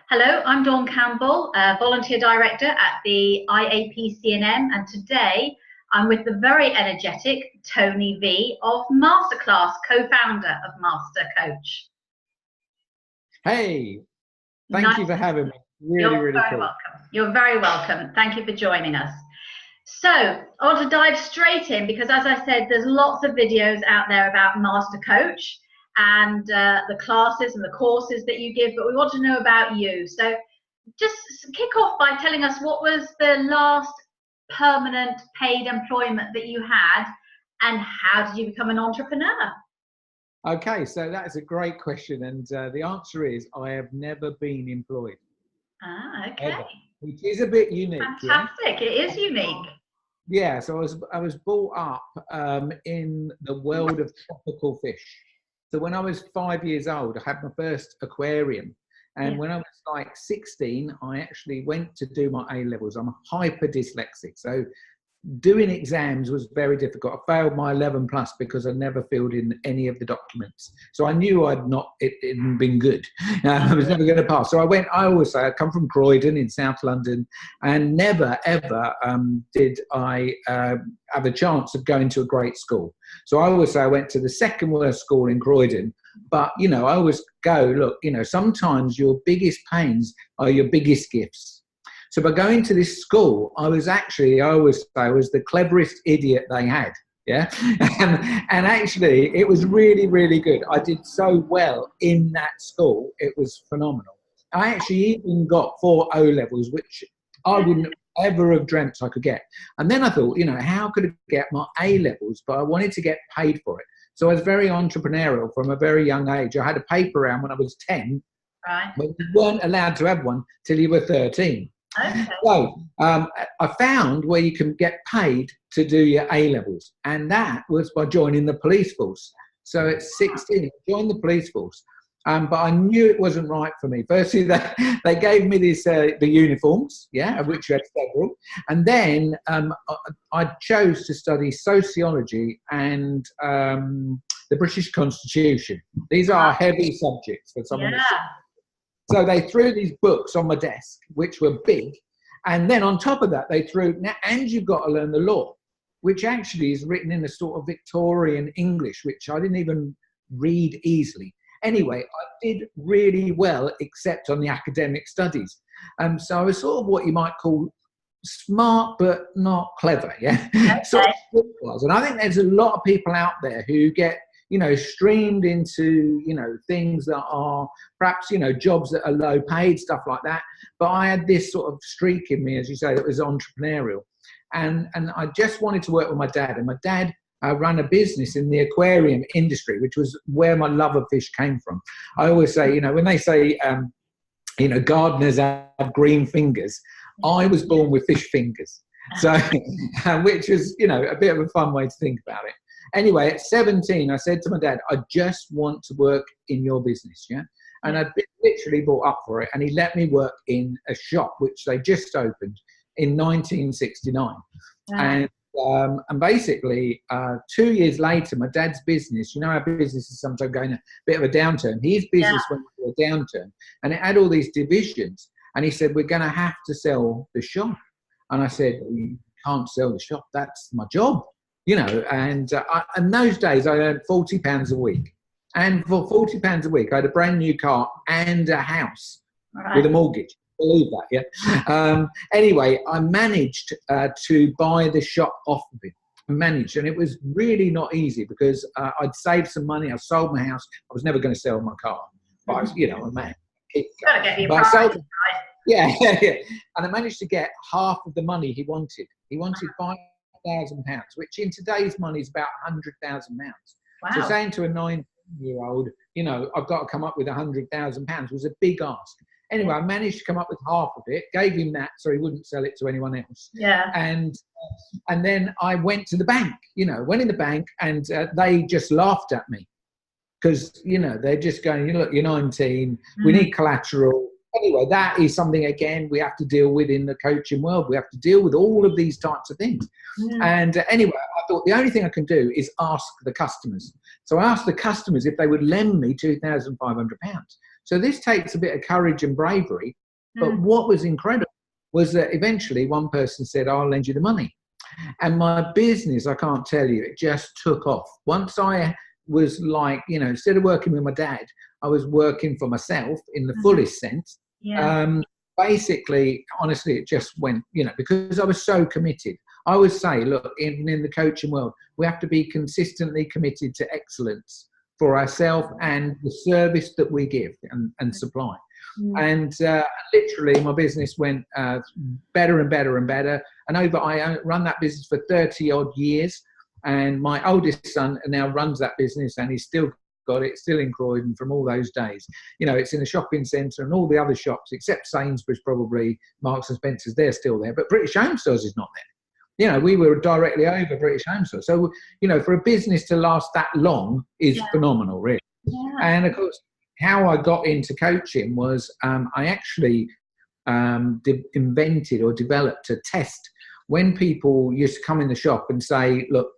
Hello, I'm Dawn Campbell, Volunteer Director at the IAPC&M, and today I'm with the very energetic Tony V of Masterclass, co-founder of Master Coach. Hey, thank you for having me. Really cool. Welcome. You're very welcome. Thank you for joining us. So I want to dive straight in because, as I said, there's lots of videos out there about Master Coach and the classes and the courses that you give, but we want to know about you. So just kick off by telling us, what was the last permanent paid employment that you had, and how did you become an entrepreneur? Okay, so that's a great question, and the answer is I have never been employed. Ah, okay. Ever, which is a bit unique. Fantastic. Yeah? It is unique. Yeah, so I was brought up in the world of tropical fish. So when I was 5 years old, I had my first aquarium. And when I was like 16, I actually went to do my A-levels. I'm hyper dyslexic. So doing exams was very difficult. I failed my 11 plus because I never filled in any of the documents. So I knew it hadn't been good. I was never going to pass. So I always say I come from Croydon in South London, and never ever did I have a chance of going to a great school. So I always say I went to the second worst school in Croydon. But, you know, I always go, look, you know, sometimes your biggest pains are your biggest gifts. So by going to this school, I always say I was the cleverest idiot they had. Yeah. And actually, it was really, really good. I did so well in that school. It was phenomenal. I actually even got 4 O-levels, which I wouldn't ever have dreamt I could get. And then I thought, you know, how could I get my A-levels? But I wanted to get paid for it. So I was very entrepreneurial from a very young age. I had a paper round when I was 10. Right. But you weren't allowed to have one till you were 13. Okay. So I found where you can get paid to do your A-levels, and that was by joining the police force. So at 16, I joined the police force, but I knew it wasn't right for me. Firstly, they gave me the uniforms, of which you had several, and then I chose to study sociology and the British Constitution. These are heavy subjects for someone. So they threw these books on my desk, which were big. And then on top of that, they threw, and you've got to learn the law, which actually is written in a sort of Victorian English, which I didn't even read easily. Anyway, I did really well, except on the academic studies. So I was sort of what you might call smart, but not clever. Yeah. Okay. And I think there's a lot of people out there who get, you know, streamed into, you know, things that are perhaps, you know, jobs that are low paid, stuff like that. But I had this sort of streak in me, as you say, that was entrepreneurial. And I just wanted to work with my dad. And my dad ran a business in the aquarium industry, which was where my love of fish came from. I always say, you know, when they say, you know, gardeners have green fingers, I was born with fish fingers. So, which was, you know, a bit of a fun way to think about it. Anyway, at 17, I said to my dad, I just want to work in your business, And I'd been literally brought up for it. And he let me work in a shop, which they just opened in 1969. And basically, 2 years later, my dad's business, you know, our business is sometimes going a bit of a downturn. His business went through a downturn, and it had all these divisions. And he said, we're going to have to sell the shop. And I said, you can't sell the shop. That's my job. You know, and in those days, I earned £40 a week. And for £40 a week, I had a brand new car and a house with a mortgage. Believe that, anyway, I managed to buy the shop off of him. And it was really not easy because I'd saved some money. I sold my house. I was never going to sell my car. But I was, you know, a man. Gotta get your priorities right. Yeah. And I managed to get half of the money he wanted. He wanted £5,000, which in today's money is about £100,000. Wow. So saying to a 9-year-old, you know, I've got to come up with £100,000 was a big ask. Anyway, I managed to come up with half of it, gave him that so he wouldn't sell it to anyone else. Yeah. And then I went to the bank, you know, went in the bank, and they just laughed at me because, you know, they're just going, look, you're 19, we need collateral. Anyway, that is something, again, we have to deal with in the coaching world. We have to deal with all of these types of things. And anyway, I thought the only thing I can do is ask the customers. So I asked the customers if they would lend me £2,500. So this takes a bit of courage and bravery. But what was incredible was that eventually one person said, I'll lend you the money. And my business, I can't tell you, it just took off. Once I was like, you know, instead of working with my dad, I was working for myself in the fullest sense. Yeah. Basically, honestly, it just went, you know, because I was so committed. I would say, look, even in the coaching world, we have to be consistently committed to excellence for ourselves and the service that we give and supply. And literally, my business went better and better and better. And I run that business for 30 odd years. And my oldest son now runs that business, and he's still got it, still in Croydon from all those days. You know, it's in a shopping centre, and all the other shops, except Sainsbury's, probably Marks and Spencer's, they're still there. But British Home Stores is not there. You know, we were directly over British Home Stores. So, you know, for a business to last that long is phenomenal, really. Yeah. And of course, how I got into coaching was I actually invented or developed a test when people used to come in the shop and say, look,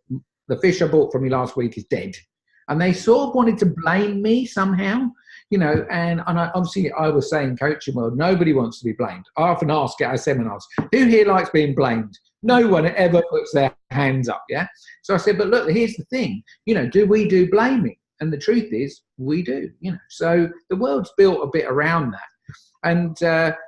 the fish I bought from you last week is dead. And they sort of wanted to blame me somehow, you know, and obviously I was saying coaching world, nobody wants to be blamed. I often ask at our seminars, who here likes being blamed? No one ever puts their hands up, yeah? So I said, but look, here's the thing, you know, do we do blaming? And the truth is, we do, you know. So the world's built a bit around that. And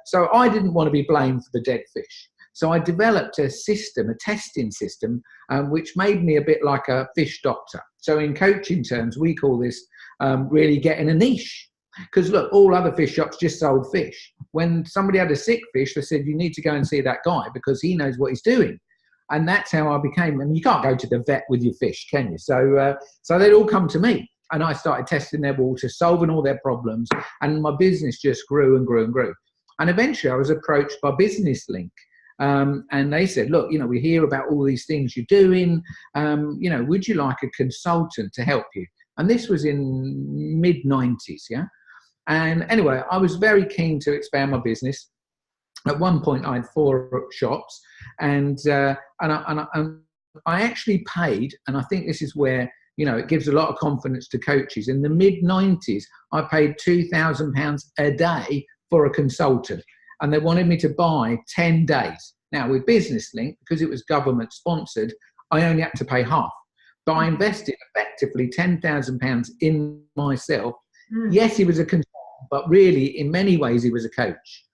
so I didn't want to be blamed for the dead fish. So I developed a system, a testing system, which made me a bit like a fish doctor. So in coaching terms, we call this really getting a niche. Because look, all other fish shops just sold fish. When somebody had a sick fish, they said, you need to go and see that guy because he knows what he's doing. And that's how I became, and you can't go to the vet with your fish, can you? So they'd all come to me. And I started testing their water, solving all their problems. And my business just grew and grew and grew. And eventually I was approached by Business Link. And they said, look, you know, we hear about all these things you're doing. You know, would you like a consultant to help you? And this was in mid-90s, yeah? And anyway, I was very keen to expand my business. At one point, I had 4 shops. And I actually paid, and I think this is where, you know, it gives a lot of confidence to coaches. In the mid-90s, I paid £2,000 a day for a consultant, and they wanted me to buy 10 days. Now, with Business Link, because it was government sponsored, I only had to pay half. But I invested effectively £10,000 in myself. Yes, he was a consultant, but really, in many ways, he was a coach.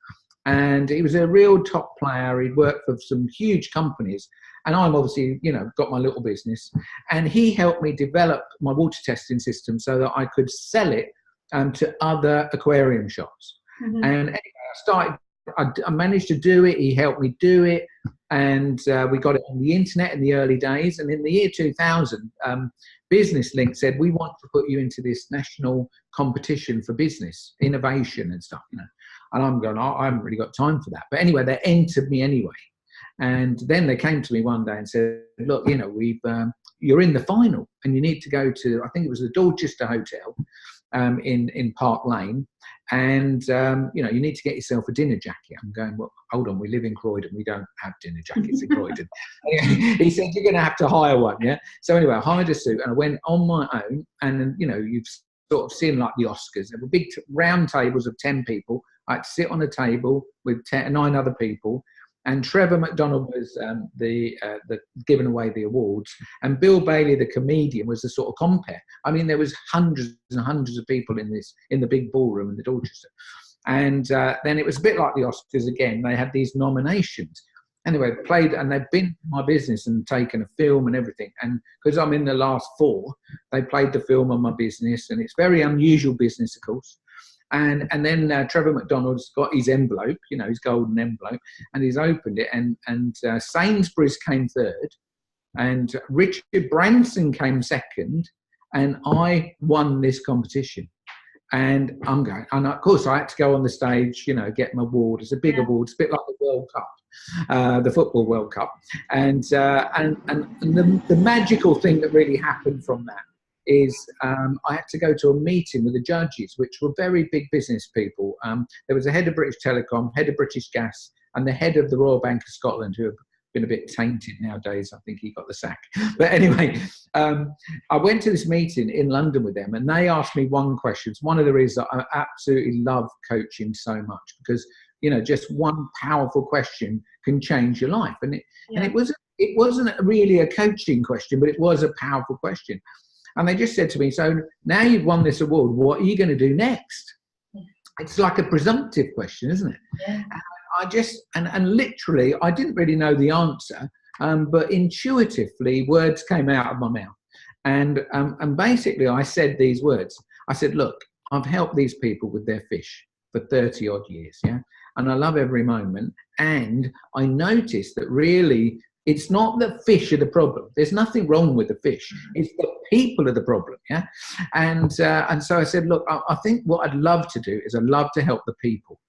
And he was a real top player. He'd worked for some huge companies. And I'm obviously, you know, got my little business. And he helped me develop my water testing system so that I could sell it to other aquarium shops. And anyway, I managed to do it. He helped me do it. And we got it on the internet in the early days. And in the year 2000, Business Link said, we want to put you into this national competition for business, innovation and stuff, you know. And I'm going, I haven't really got time for that. But anyway, they entered me anyway. And then they came to me one day and said, look, you know, you're in the final and you need to go to, I think it was the Dorchester Hotel in Park Lane. And, you know, you need to get yourself a dinner jacket. I'm going, well, hold on, we live in Croydon. We don't have dinner jackets in Croydon. He said, you're going to have to hire one, yeah? So anyway, I hired a suit and I went on my own. And, you know, you've sort of seen like the Oscars. There were big round tables of 10 people. I had to sit on a table with 9 other people. And Trevor McDonald was the giving away the awards, and Bill Bailey, the comedian, was the sort of compere. I mean, there was hundreds and hundreds of people in the big ballroom in the Dorchester, and then it was a bit like the Oscars again. They had these nominations. Anyway, played, and they've been to my business and taken a film and everything. And because I'm in the last 4, they played the film on my business, and it's very unusual business, of course. And then Trevor McDonald's got his envelope, you know, his golden envelope, and he's opened it. And Sainsbury's came 3rd, and Richard Branson came 2nd, and I won this competition. And I'm going, and of course I had to go on the stage, you know, get my award. It's a big award. It's a bit like the World Cup, the Football World Cup. And the magical thing that really happened from that is I had to go to a meeting with the judges, which were very big business people. There was a head of British Telecom, head of British Gas, and the head of the Royal Bank of Scotland, who have been a bit tainted nowadays. I think he got the sack. But anyway, I went to this meeting in London with them, and they asked me one question. It's one of the reasons that I absolutely love coaching so much, because, you know, just one powerful question can change your life. And it wasn't really a coaching question, but it was a powerful question. And they just said to me, so now you've won this award, what are you going to do next? It's like a presumptive question, isn't it? Yeah. I just, and literally, I didn't really know the answer, but intuitively, words came out of my mouth. And basically, I said these words. I said, look, I've helped these people with their fish for 30 odd years, yeah? And I love every moment. And I noticed that really, it's not the fish are the problem. There's nothing wrong with the fish. It's the people are the problem, yeah? And so I said, look, I think what I'd love to do is I'd love to help the people.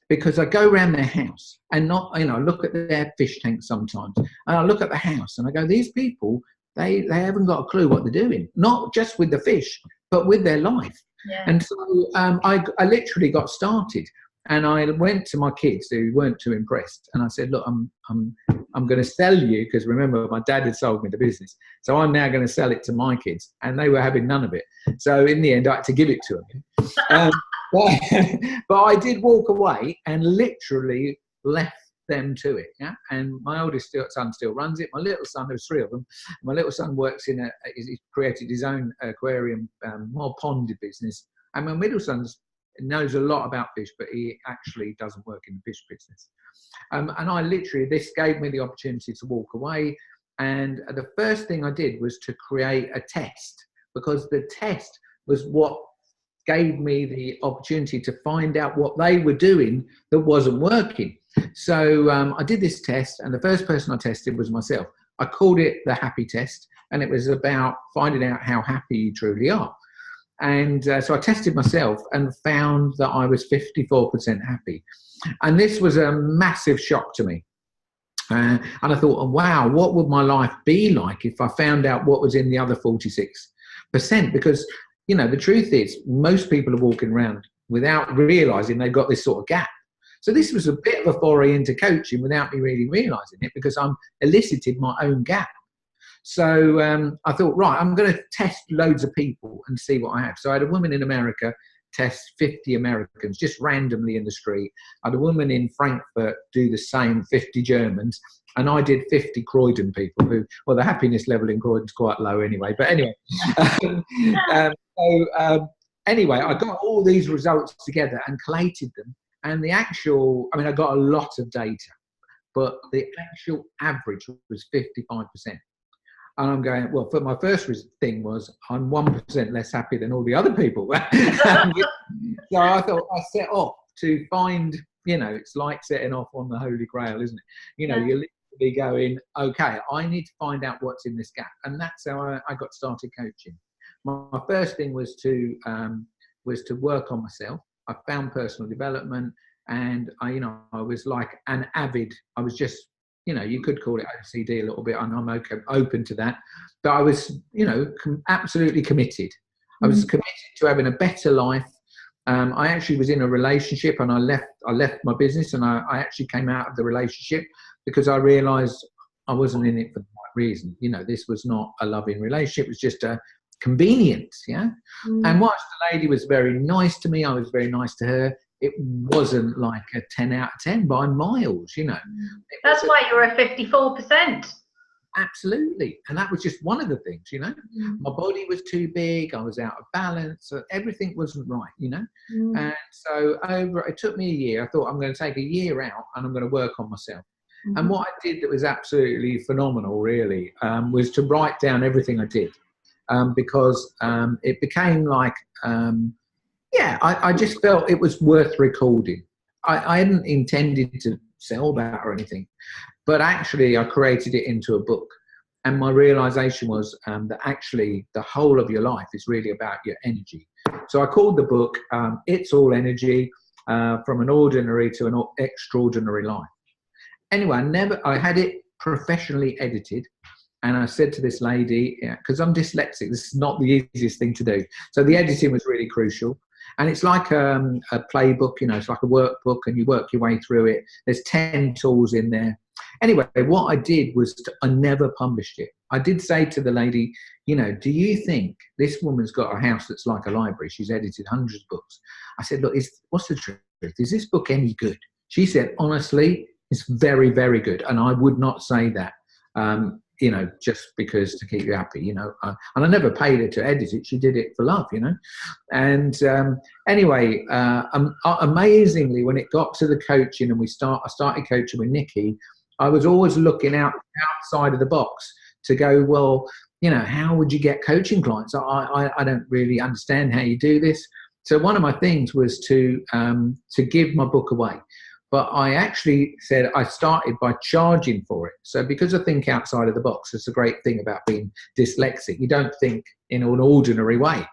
Because I go around their house and not, you know, look at their fish tank sometimes. And I look at the house and I go, these people, they haven't got a clue what they're doing. Not just with the fish, but with their life. Yeah. And so I literally got started. And I went to my kids who weren't too impressed. And I said, look, I'm going to sell you, because remember, my dad had sold me the business. So I'm now going to sell it to my kids. And they were having none of it. So in the end, I had to give it to them. But I did walk away and literally left them to it. Yeah. And my oldest son still runs it. My little son, there's 3 of them. My little son works he's created his own aquarium, more ponded business. And my middle son knows a lot about fish, but he actually doesn't work in the fish business. And I literally, this gave me the opportunity to walk away. And the first thing I did was to create a test, because the test was what gave me the opportunity to find out what they were doing that wasn't working. So I did this test, and the first person I tested was myself. I called it the happy test, and it was about finding out how happy you truly are. And so I tested myself and found that I was 54% happy. And this was a massive shock to me. And I thought, oh, wow, what would my life be like if I found out what was in the other 46%? Because, you know, the truth is most people are walking around without realizing they've got this sort of gap. So this was a bit of a foray into coaching without me really realizing it, because I'm elicited my own gap. So I thought, right, I'm going to test loads of people and see what I have. So I had a woman in America test 50 Americans just randomly in the street. I had a woman in Frankfurt do the same, 50 Germans. And I did 50 Croydon people who, well, the happiness level in Croydon's quite low anyway. But anyway, anyway, I got all these results together and collated them. And the actual, I mean, I got a lot of data, but the actual average was 55%. And I'm going, well, for my first thing was I'm 1% less happy than all the other people. So I thought I set off to find, you know, it's like setting off on the Holy Grail, isn't it? You know, you're literally going, okay, I need to find out what's in this gap. And that's how I got started coaching. My first thing was to work on myself. I found personal development, and I was like an avid, I was just, you know, you could call it OCD a little bit, and I'm open to that. But I was, you know, absolutely committed. I was committed to having a better life. I actually was in a relationship, and I left my business, and I actually came out of the relationship because I realised I wasn't in it for the right reason. You know, this was not a loving relationship. It was just a convenience, yeah? And whilst the lady was very nice to me, I was very nice to her. It wasn't like a 10 out of 10 by miles, you know. That's why you were a 54%. Absolutely. And that was just one of the things, you know. My body was too big. I was out of balance. So everything wasn't right, you know. And so it took me a year. I thought, I'm going to take a year out and I'm going to work on myself. And what I did that was absolutely phenomenal, really, was to write down everything I did. Because it became like... I just felt it was worth recording. I hadn't intended to sell that or anything, but actually I created it into a book. And my realization was that actually the whole of your life is really about your energy. So I called the book, It's All Energy, From an Ordinary to an Extraordinary Life. Anyway, I had it professionally edited. And I said to this lady, because I'm dyslexic, this is not the easiest thing to do. So the editing was really crucial. And it's like a playbook, you know, it's like a workbook, and you work your way through it. There's 10 tools in there. Anyway, what I did was I never published it. I did say to the lady, you know, do you think this woman's got a house that's like a library? She's edited hundreds of books. I said, look, what's the truth? Is this book any good? She said, honestly, it's very, very good. And I would not say that, you know, just because to keep you happy, you know. And I never paid her to edit it. She did it for love, you know. And anyway, amazingly, when it got to the coaching and I started coaching with Nikki, I was always looking outside of the box to go, well, you know, how would you get coaching clients? I don't really understand how you do this. So one of my things was to give my book away. But I actually said I started by charging for it. So because I think outside of the box, it's a great thing about being dyslexic. You don't think in an ordinary way.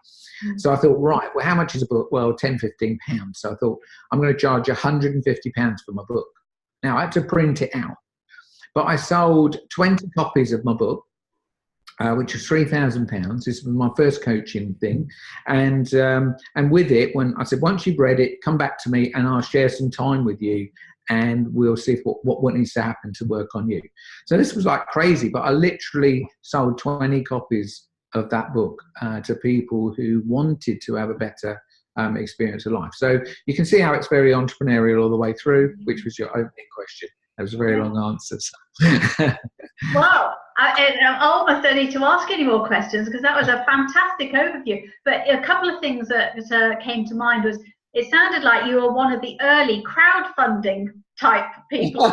So I thought, right, well, how much is a book? Well, £10, £15. So I thought, I'm going to charge £150 for my book. Now, I had to print it out. But I sold 20 copies of my book, which was £3,000. This was my first coaching thing. And with it, when I said, once you've read it, come back to me and I'll share some time with you and we'll see what needs to happen to work on you. So this was like crazy, but I literally sold 20 copies of that book to people who wanted to have a better experience of life. So you can see how it's very entrepreneurial all the way through, which was your opening question. That was a very long answer. Well, I almost don't need to ask any more questions because that was a fantastic overview. But a couple of things that came to mind was it sounded like you were one of the early crowdfunding type people.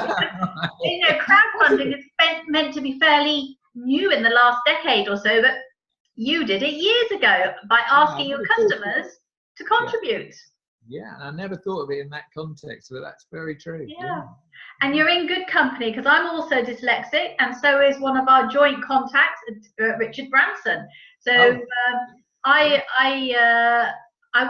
You know, crowdfunding is meant to be fairly new in the last decade or so, but you did it years ago by asking your customers to contribute. Yeah, and I never thought of it in that context, but that's very true. Yeah. And you're in good company because I'm also dyslexic, and so is one of our joint contacts, Richard Branson. So I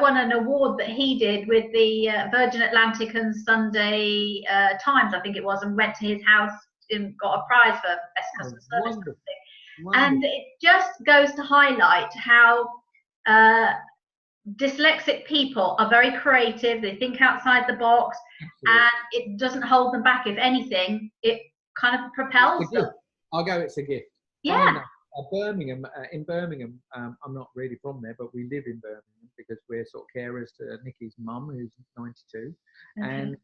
won an award that he did with the Virgin Atlantic and Sunday Times, I think it was, and went to his house and got a prize for best customer service. Wonderful. And it just goes to highlight how dyslexic people are very creative. They think outside the box. Absolutely. And it doesn't hold them back. If anything, it kind of propels them. I'll go, it's a gift. Yeah. Birmingham, in Birmingham, I'm not really from there, but we live in Birmingham because we're sort of carers to Nikki's mum, who's 92. Okay. And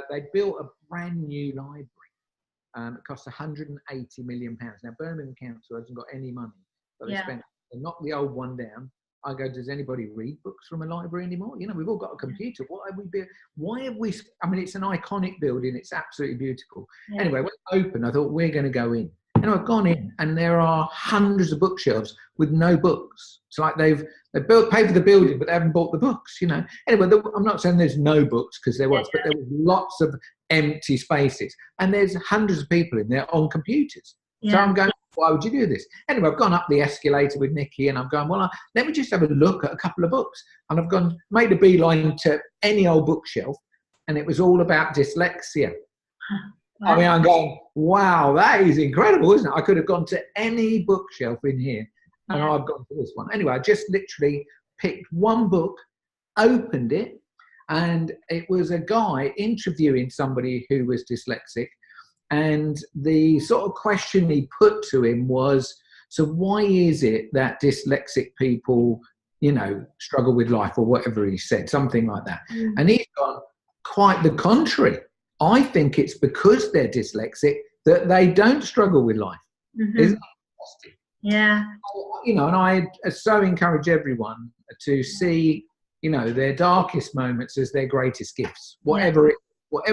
they built a brand new library. It cost £180 million. Now, Birmingham Council hasn't got any money, but they knocked the old one down. I go, does anybody read books from a library anymore? You know, we've all got a computer. Why have we, I mean, it's an iconic building. It's absolutely beautiful. Yeah. Anyway, when it opened, I thought, we're going to go in. And I've gone in and there are hundreds of bookshelves with no books. It's like they've paid for the building, but they haven't bought the books, you know. Anyway, I'm not saying there's no books because there was, but there was lots of empty spaces. And there's hundreds of people in there on computers. Yeah. So I'm going, why would you do this? Anyway, I've gone up the escalator with Nikki and I'm going, well, let me just have a look at a couple of books. And I've made a beeline to any old bookshelf and it was all about dyslexia. Wow. I mean, I'm going, wow, that is incredible, isn't it? I could have gone to any bookshelf in here and I've gone to this one. Anyway, I just literally picked one book, opened it, and it was a guy interviewing somebody who was dyslexic. And the sort of question he put to him was, so why is it that dyslexic people, you know, struggle with life, or whatever he said, something like that. Mm. And he's gone, quite the contrary. I think it's because they're dyslexic that they don't struggle with life. Mm-hmm. Isn't that interesting? Yeah. You know, and I so encourage everyone to see, you know, their darkest moments as their greatest gifts. Whatever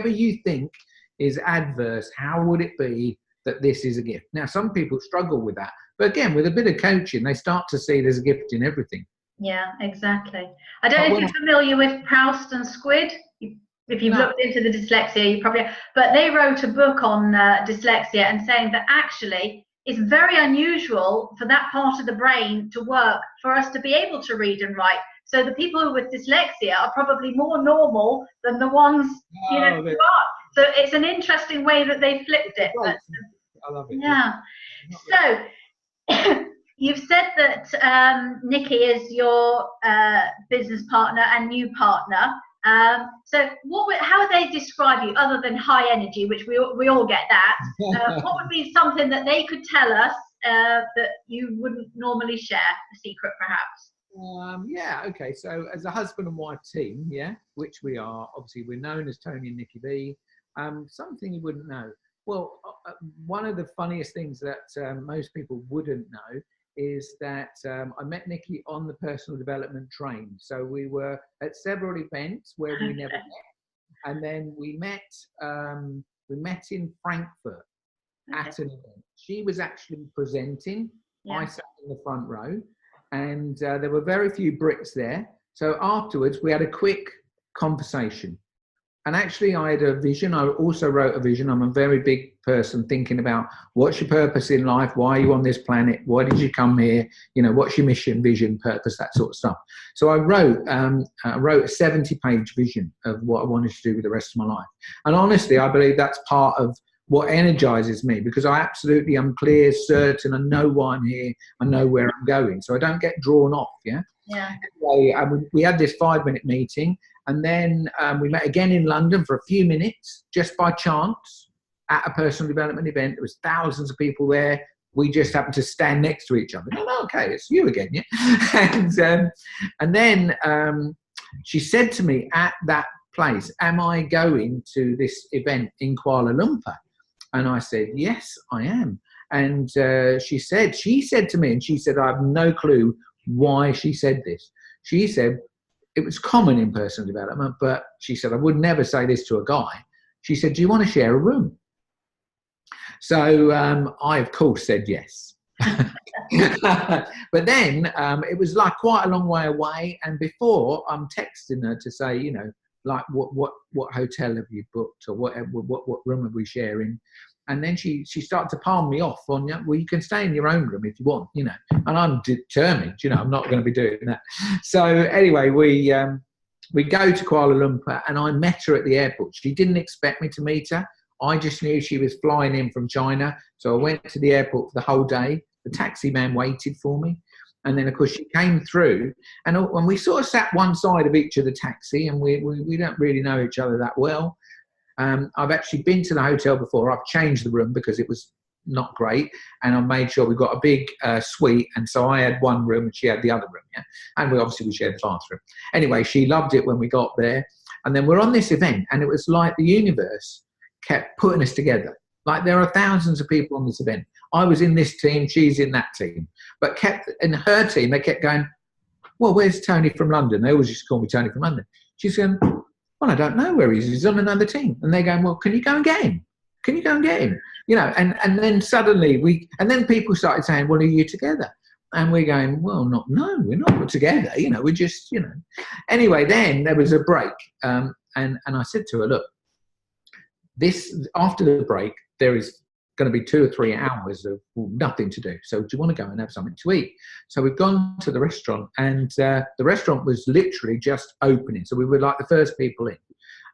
you think is adverse, how would it be that this is a gift? Now, some people struggle with that, but again, with a bit of coaching, they start to see there's a gift in everything. Yeah, exactly. I don't know if you're familiar with Proust and Squid. If you've looked into the dyslexia, you probably, but they wrote a book on dyslexia and saying that actually it's very unusual for that part of the brain to work for us to be able to read and write. So the people with dyslexia are probably more normal than the ones, you know, who aren't. So it's an interesting way that they flipped it. But, I love it. Yeah. So you've said that Nikki is your business partner and new partner. So how would they describe you, other than high energy, which we all get that? What would be something that they could tell us that you wouldn't normally share, a secret perhaps? Yeah, okay. So as a husband and wife team, yeah, which we are, obviously we're known as Tony and Nikki B. Something you wouldn't know. Well, one of the funniest things that most people wouldn't know is that I met Nikki on the personal development train. So we were at several events where we never met, and then we met in Frankfurt at an event. She was actually presenting. Yeah. I sat in the front row, and there were very few Brits there. So afterwards, we had a quick conversation. And actually, I had a vision. I also wrote a vision. I'm a very big person, thinking about what's your purpose in life? Why are you on this planet? Why did you come here? You know, what's your mission, vision, purpose, that sort of stuff. So I wrote a 70-page vision of what I wanted to do with the rest of my life. And honestly, I believe that's part of what energizes me, because I absolutely am clear, certain, I know why I'm here, I know where I'm going. So I don't get drawn off, yeah? Yeah. Anyway, we had this 5-minute meeting, and then we met again in London for a few minutes, just by chance, at a personal development event. There was thousands of people there. We just happened to stand next to each other. Oh, okay, it's you again, yeah? And then she said to me at that place, am I going to this event in Kuala Lumpur? And I said, yes, I am. And she said to me, and she said, I have no clue why she said this. She said, it was common in personal development, but she said, I would never say this to a guy. She said, do you want to share a room? So I, of course, said yes. But then it was like quite a long way away. And before, I'm texting her to say, you know, like what hotel have you booked, or what room are we sharing? And then she started to palm me off on, well, you can stay in your own room if you want, you know. And I'm determined, you know, I'm not going to be doing that. So anyway, we go to Kuala Lumpur, and I met her at the airport. She didn't expect me to meet her. I just knew she was flying in from China. So I went to the airport for the whole day. The taxi man waited for me. And then, of course, she came through, and when we sort of sat one side of each of the taxi, and we don't really know each other that well. I've actually been to the hotel before. I've changed the room because it was not great, and I made sure we got a big suite, and so I had one room and she had the other room, yeah. And we shared the bathroom. Anyway, she loved it when we got there, and then we're on this event, and it was like the universe kept putting us together. Like, there are thousands of people on this event. I was in this team, she's in that team, but in her team, they kept going, well, where's Tony from London? They always used to call me Tony from London. She's going, well, I don't know where he is. He's on another team. And they're going, well, can you go and get him? Can you go and get him? You know, and then suddenly then people started saying, well, are you together? And we're going, well, no, we're not together. You know, we're just, you know. Anyway, then there was a break. And I said to her, look, after the break, there is going to be 2 or 3 hours of nothing to do. So do you want to go and have something to eat? So we've gone to the restaurant, and the restaurant was literally just opening. So we were like the first people in,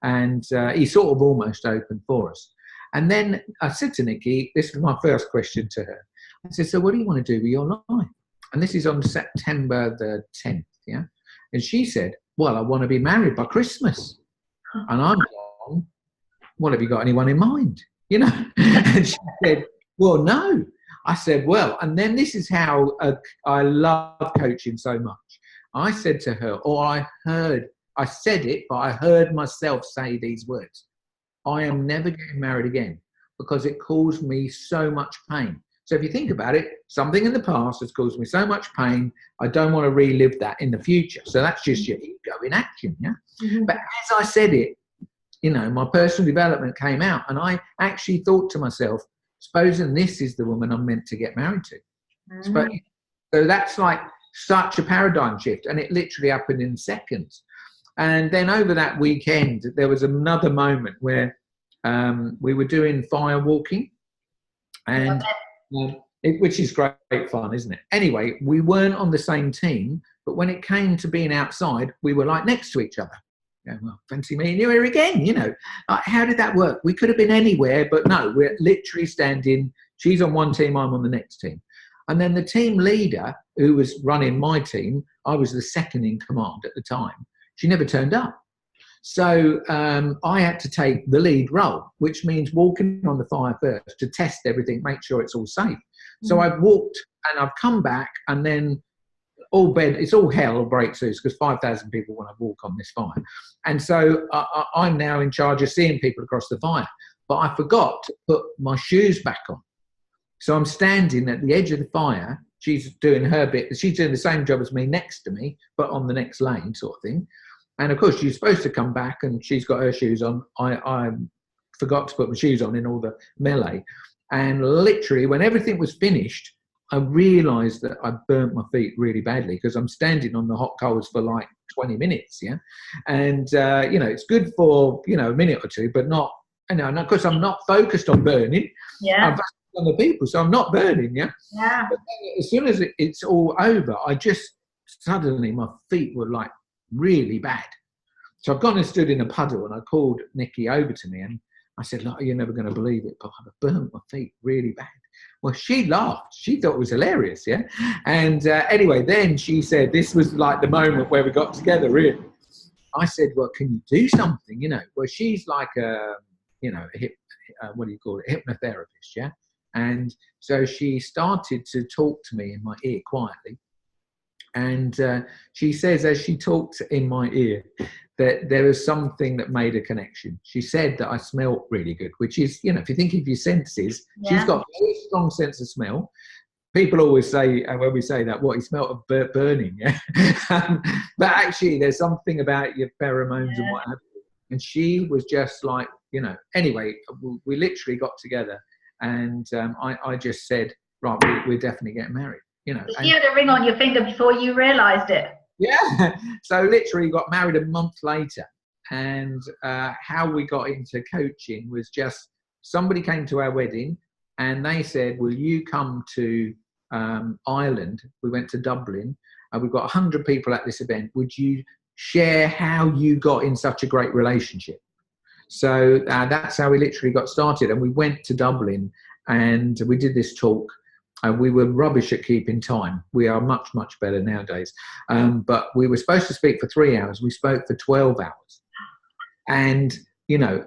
and he sort of almost opened for us. And then I said to Nikki, this was my first question to her. I said, so what do you want to do with your life? And this is on September the 10th, yeah? And she said, well, I want to be married by Christmas. And I'm going, well, have you got anyone in mind? You know? And she said, well, no. I said, well, and then this is how I love coaching so much. I said to her, I said it, but I heard myself say these words. I am never getting married again because it caused me so much pain. So if you think about it, something in the past has caused me so much pain, I don't want to relive that in the future. So that's just your ego in action, yeah? Mm-hmm. But as I said it, you know, my personal development came out, and I actually thought to myself, supposing this is the woman I'm meant to get married to. Mm-hmm. So that's like such a paradigm shift, and it literally happened in seconds. And then over that weekend, there was another moment where we were doing fire walking, and which is great fun, isn't it? Anyway, we weren't on the same team, but when it came to being outside, we were like next to each other. Yeah, well, fancy meeting you here again, you know. Like, how did that work? We could have been anywhere, but no, we're literally standing. She's on one team, I'm on the next team. And then the team leader, who was running my team, I was the second in command at the time. She never turned up. So I had to take the lead role, which means walking on the fire first to test everything, make sure it's all safe. So I've walked and I've come back, and then it's all hell breaks loose because 5,000 people want to walk on this fire. And so I'm now in charge of seeing people across the fire. But I forgot to put my shoes back on. So I'm standing at the edge of the fire. She's doing her bit. She's doing the same job as me next to me, but on the next lane sort of thing. And of course, she's supposed to come back and she's got her shoes on. I forgot to put my shoes on in all the melee. And literally, when everything was finished, I realised that I burnt my feet really badly because I'm standing on the hot coals for like 20 minutes, yeah? And, it's good for, a minute or two, but not, because I'm not focused on burning. Yeah. I'm focused on the people, so I'm not burning, yeah? Yeah. But then as soon as it's all over, suddenly my feet were like really bad. So I've gone and stood in a puddle and I called Nikki over to me and I said, look, you're never going to believe it, but I've burnt my feet really bad. Well, she laughed. She thought it was hilarious, yeah? And anyway, then she said, this was like the moment where we got together, really. I said, well, can you do something, Well, she's like a hypnotherapist, yeah? And so she started to talk to me in my ear quietly. And she says, as she talked in my ear, that there was something that made a connection. She said that I smelled really good, which is, if you think of your senses, she's got a very strong sense of smell. People always say, when we say that, what, you smell of burning, yeah? But actually, there's something about your pheromones and what have you. And she was just like, anyway, we literally got together and I just said, right, we're definitely getting married. You had a ring on your finger before you realised it. Yeah. So literally got married a month later. And how we got into coaching was just somebody came to our wedding and they said, will you come to Ireland? We went to Dublin. We've got 100 people at this event. Would you share how you got in such a great relationship? So that's how we literally got started. And we went to Dublin and we did this talk. We were rubbish at keeping time. We are much, much better nowadays. But we were supposed to speak for 3 hours. We spoke for 12 hours. And,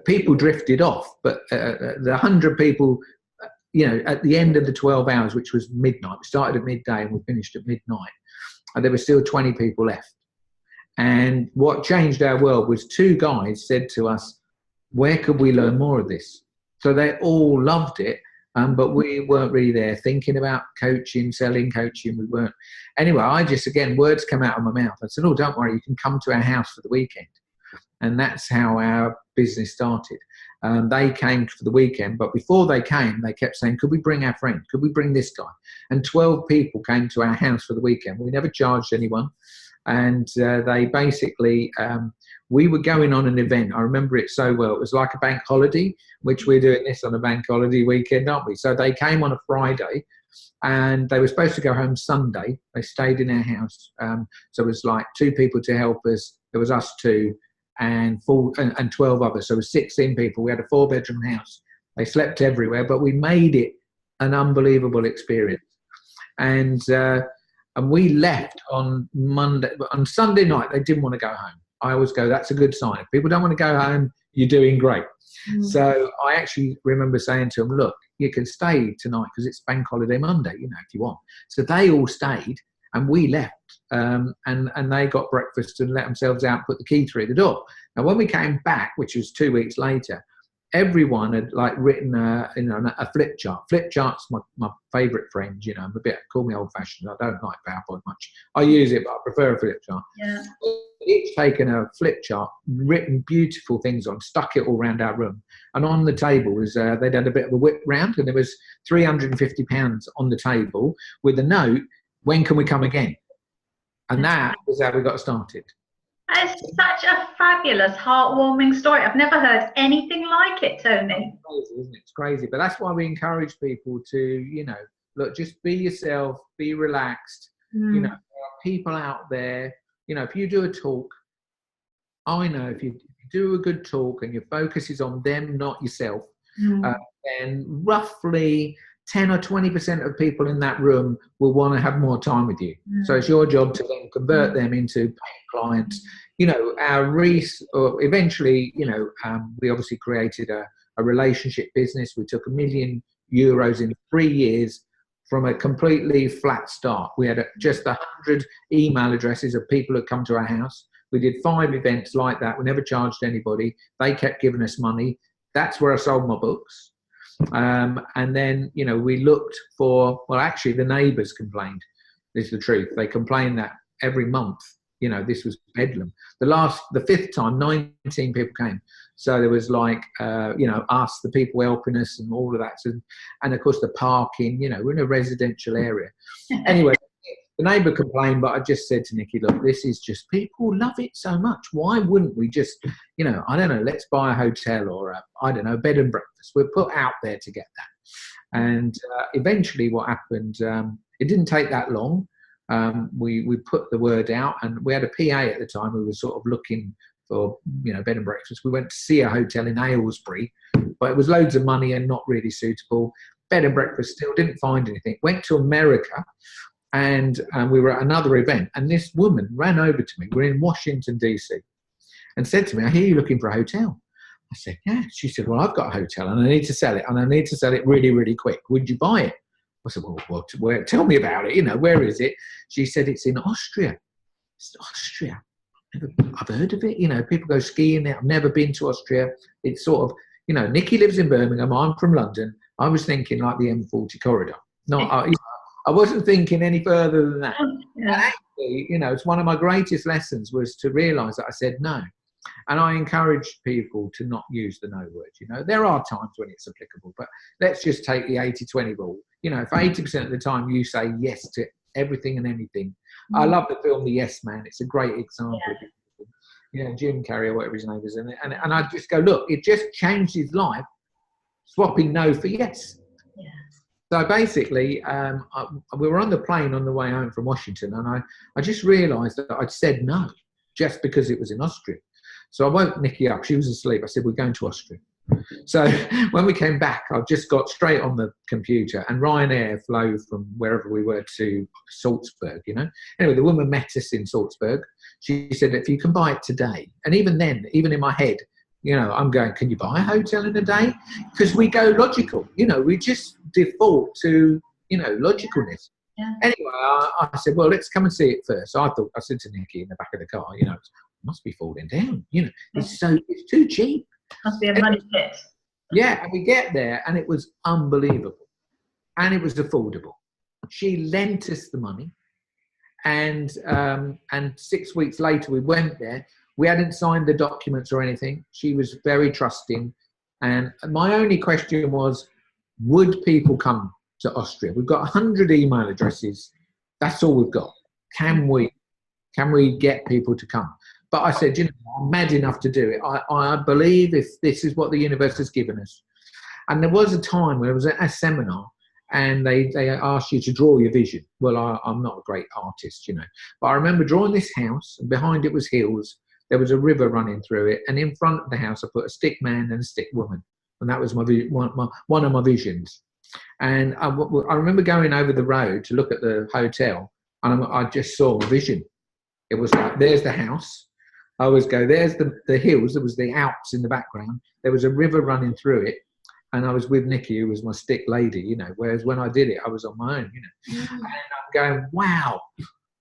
people drifted off. But the 100 people, at the end of the 12 hours, which was midnight, we started at midday and we finished at midnight, there were still 20 people left. And what changed our world was 2 guys said to us, where could we learn more of this? So they all loved it. But we weren't really there thinking about coaching, selling coaching. We weren't. Anyway, words came out of my mouth. I said, oh, don't worry, you can come to our house for the weekend. And that's how our business started. They came for the weekend, but before they came, they kept saying, could we bring our friend? Could we bring this guy? And 12 people came to our house for the weekend. We never charged anyone. And they basically, we were going on an event. I remember it so well. It was like a bank holiday, which we're doing this on a bank holiday weekend, aren't we? So they came on a Friday and they were supposed to go home Sunday. They stayed in our house. So it was like 2 people to help us. There was us 2 and 12 others. So it was 16 people. We had a 4-bedroom house. They slept everywhere, but we made it an unbelievable experience. And we left on Monday. On Sunday night, they didn't want to go home. I always go, that's a good sign. If people don't want to go home, you're doing great. So I actually remember saying to them, look, you can stay tonight because it's Bank Holiday Monday, if you want. So they all stayed and we left and they got breakfast and let themselves out, put the key through the door. Now, when we came back, which was 2 weeks later, everyone had written a flip chart. Flip chart's my favourite friend. I'm a bit, call me old fashioned. I don't like PowerPoint much. I use it, but I prefer a flip chart. Yeah. Each taken a flip chart, written beautiful things on, stuck it all around our room. And on the table was, they'd had a bit of a whip round and there was £350 on the table with a note, when can we come again? And that was how we got started. It's such a fabulous, heartwarming story. I've never heard anything like it, Tony. It's crazy, isn't it? It's crazy. But that's why we encourage people to, look, just be yourself, be relaxed. There are people out there, if you do a talk, I know if you do a good talk and your focus is on them, not yourself, then roughly 10 or 20% of people in that room will want to have more time with you. So it's your job to then convert them into paying clients, you know, eventually, you know, we obviously created a relationship business. We took €1 million in 3 years from a completely flat start. We had just 100 email addresses of people who come to our house. We did 5 events like that. We never charged anybody. They kept giving us money. That's where I sold my books. And then, you know, we looked for, well, actually the neighbours complained. This is the truth. They complained that every month, you know, this was bedlam. The fifth time, 19 people came. So there was like, you know, us, the people helping us and all of that. So, and of course the parking, you know, we're in a residential area. Anyway, the neighbour complained, but I just said to Nikki, look, this is just, people love it so much. Why wouldn't we just, you know, I don't know, let's buy a hotel or I don't know, bed and breakfast. We're put out there to get that. And eventually what happened, it didn't take that long. We put the word out, and we had a PA at the time who was sort of looking for, you know, bed and breakfast. We went to see a hotel in Aylesbury, but it was loads of money and not really suitable. Bed and breakfast, still didn't find anything. Went to America, and we were at another event, and this woman ran over to me. We're in Washington, DC, and said to me, I hear you looking for a hotel. I said, yeah. She said, well, I've got a hotel and I need to sell it, and I need to sell it really, really quick. Would you buy it? I said, well, tell me about it. You know, where is it? She said, it's in Austria. It's Austria. I've heard of it. You know, people go skiing there. I've never been to Austria. It's sort of, you know, Nikki lives in Birmingham. I'm from London. I was thinking like the M40 corridor. I wasn't thinking any further than that. Yeah. Actually, you know, it's one of my greatest lessons was to realise that I said no. And I encourage people to not use the no word. You know, there are times when it's applicable, but let's just take the 80-20 rule. You know, if 80% of the time you say yes to everything and anything. I love the film The Yes Man. It's a great example. Yeah, Jim Carrey or whatever his name is. And I just go, look, it just changed his life, swapping no for yes. Yeah. So basically, we were on the plane on the way home from Washington, and I just realised that I'd said no just because it was in Austria. So I woke Nikki up. She was asleep. I said, we're going to Austria. So when we came back, I just got straight on the computer, and Ryanair flew from wherever we were to Salzburg, you know. Anyway, the woman met us in Salzburg. She said, if you can buy it today. And even then, even in my head, you know, I'm going, can you buy a hotel in a day? Because we go logical, you know, we just default to, you know, logicalness. Yeah. Anyway, I said, well, let's come and see it first. I said to Nikki in the back of the car, you know, it must be falling down, you know, it's too cheap. Must be a money pit. Yeah, and we get there, and it was unbelievable, and it was affordable. She lent us the money, and 6 weeks later we went there. We hadn't signed the documents or anything. She was very trusting, and my only question was, would people come to Austria? We've got 100 email addresses. That's all we've got. Can we get people to come? But I said, you know, I'm mad enough to do it. I believe if this is what the universe has given us. And there was a time where I was at a seminar, and they asked you to draw your vision. Well, I'm not a great artist, you know. But I remember drawing this house, and behind it was hills. There was a river running through it. And in front of the house, I put a stick man and a stick woman. And that was one of my visions. And I remember going over the road to look at the hotel, and I just saw a vision. It was like, there's the house. I always go, there's the hills. There was the Alps in the background. There was a river running through it. And I was with Nikki, who was my stick lady, you know, whereas when I did it, I was on my own, you know. And I'm going, wow,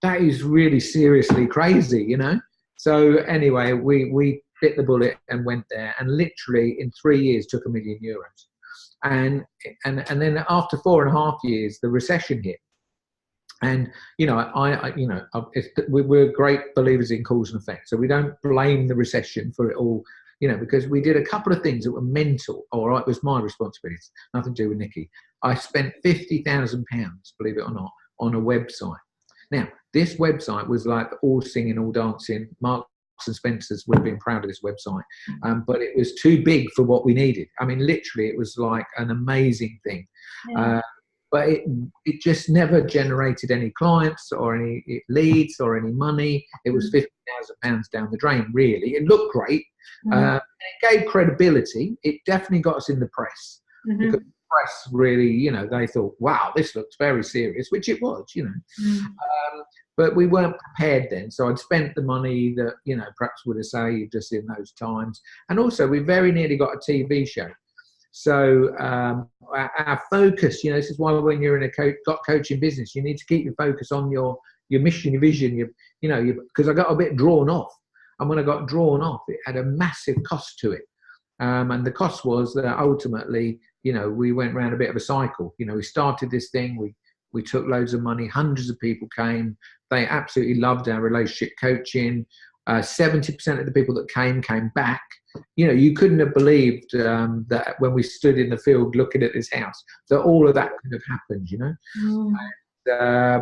that is really seriously crazy, you know. So anyway, we bit the bullet and went there, and literally in 3 years took €1 million. And then after 4.5 years, the recession hit. And, you know, we're great believers in cause and effect. So we don't blame the recession for it all, you know, because we did a couple of things that were mental. All right, it was my responsibility, nothing to do with Nikki. I spent £50,000, believe it or not, on a website. Now, this website was like all singing, all dancing. Marks and Spencer's would have been proud of this website, but it was too big for what we needed. I mean, literally, it was like an amazing thing. Yeah. But it just never generated any clients or any leads or any money. It was £50,000 down the drain, really. It looked great. It gave credibility. It definitely got us in the press. Because the press really, you know, they thought, wow, this looks very serious, which it was, you know. but we weren't prepared then. So I'd spent the money that, you know, perhaps would have saved us in those times. And also we very nearly got a TV show. So our focus, you know, this is why when you're in a coaching business, you need to keep your focus on your mission, your vision, because I got a bit drawn off. And when I got drawn off, it had a massive cost to it. And the cost was that ultimately, you know, we went around a bit of a cycle. You know, we started this thing, we took loads of money, hundreds of people came. They absolutely loved our relationship coaching. 70% of the people that came back. You know, you couldn't have believed that when we stood in the field looking at this house, that all of that could have happened, you know.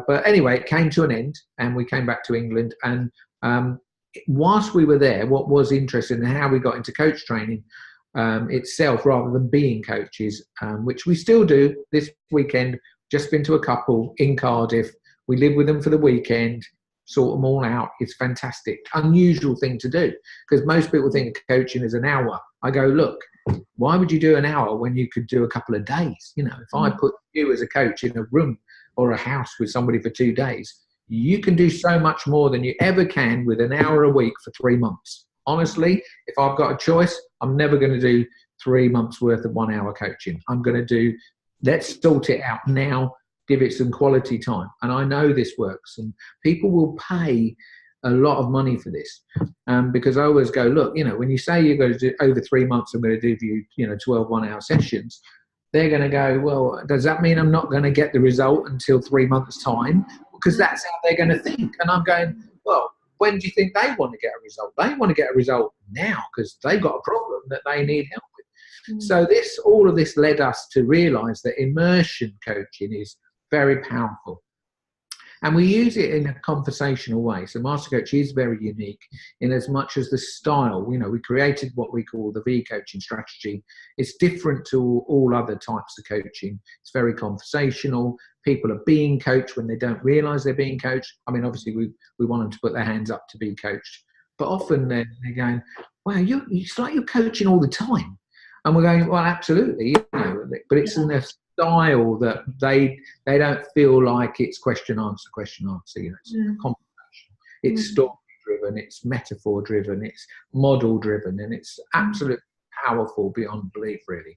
But anyway, it came to an end and we came back to England. And whilst we were there, what was interesting and how we got into coach training itself, rather than being coaches, which we still do this weekend. Just been to a couple in Cardiff. We live with them for the weekend, sort them all out. It's fantastic. Unusual thing to do, because most people think of coaching as an hour. I go, look, why would you do an hour when you could do a couple of days? You know, if I put you as a coach in a room or a house with somebody for 2 days, you can do so much more than you ever can with an hour a week for 3 months. Honestly, if I've got a choice, I'm never going to do 3 months worth of 1 hour coaching. I'm going to do, let's sort it out now, give it some quality time. And I know this works, and people will pay a lot of money for this, because I always go, look, you know, when you say you're going to do over 3 months, I'm going to do for you, you know, 12 1-hour sessions, they're going to go, well, does that mean I'm not going to get the result until 3 months' time? Because that's how they're going to think. And I'm going, well, when do you think they want to get a result? They want to get a result now, because they've got a problem that they need help with. So all of this led us to realise that immersion coaching is very powerful. And we use it in a conversational way. So Master Coach is very unique in as much as the style. You know, we created what we call the V coaching strategy. It's different to all other types of coaching. It's very conversational. People are being coached when they don't realise they're being coached. I mean, obviously, we want them to put their hands up to be coached. But often they're going, wow, it's like you're coaching all the time. And we're going, well, absolutely. You know, but it's in a style that they don't feel like it's question answer. You know, it's conversation. It's story driven. It's metaphor driven. It's model driven, and it's absolutely powerful beyond belief. Really,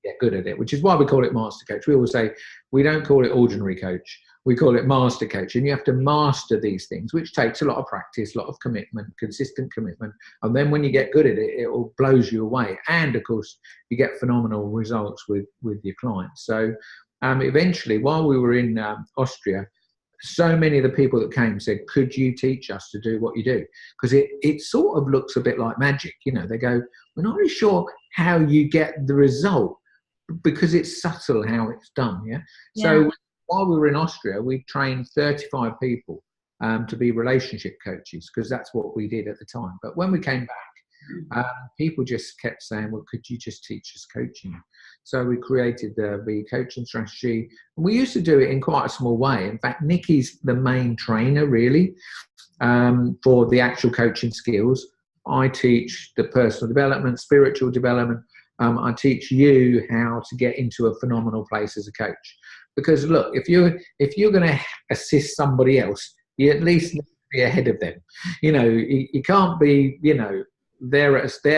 get good at it. Which is why we call it Master Coach. We always say we don't call it ordinary coach. We call it Master Coach, and you have to master these things, which takes a lot of practice, a lot of commitment, consistent commitment. And then when you get good at it, it all blows you away. And of course, you get phenomenal results with your clients. So eventually, while we were in Austria, so many of the people that came said, could you teach us to do what you do? Because it sort of looks a bit like magic. You know, they go, we're not really sure how you get the result, because it's subtle how it's done. So while we were in Austria, we trained 35 people to be relationship coaches, because that's what we did at the time. But when we came back, people just kept saying, well, could you just teach us coaching? So we created the coaching strategy. And we used to do it in quite a small way. In fact, Nikki's the main trainer, really, for the actual coaching skills. I teach the personal development, spiritual development. I teach you how to get into a phenomenal place as a coach. Because look, if you're going to assist somebody else, you at least need to be ahead of them. You know, you can't be, you know, their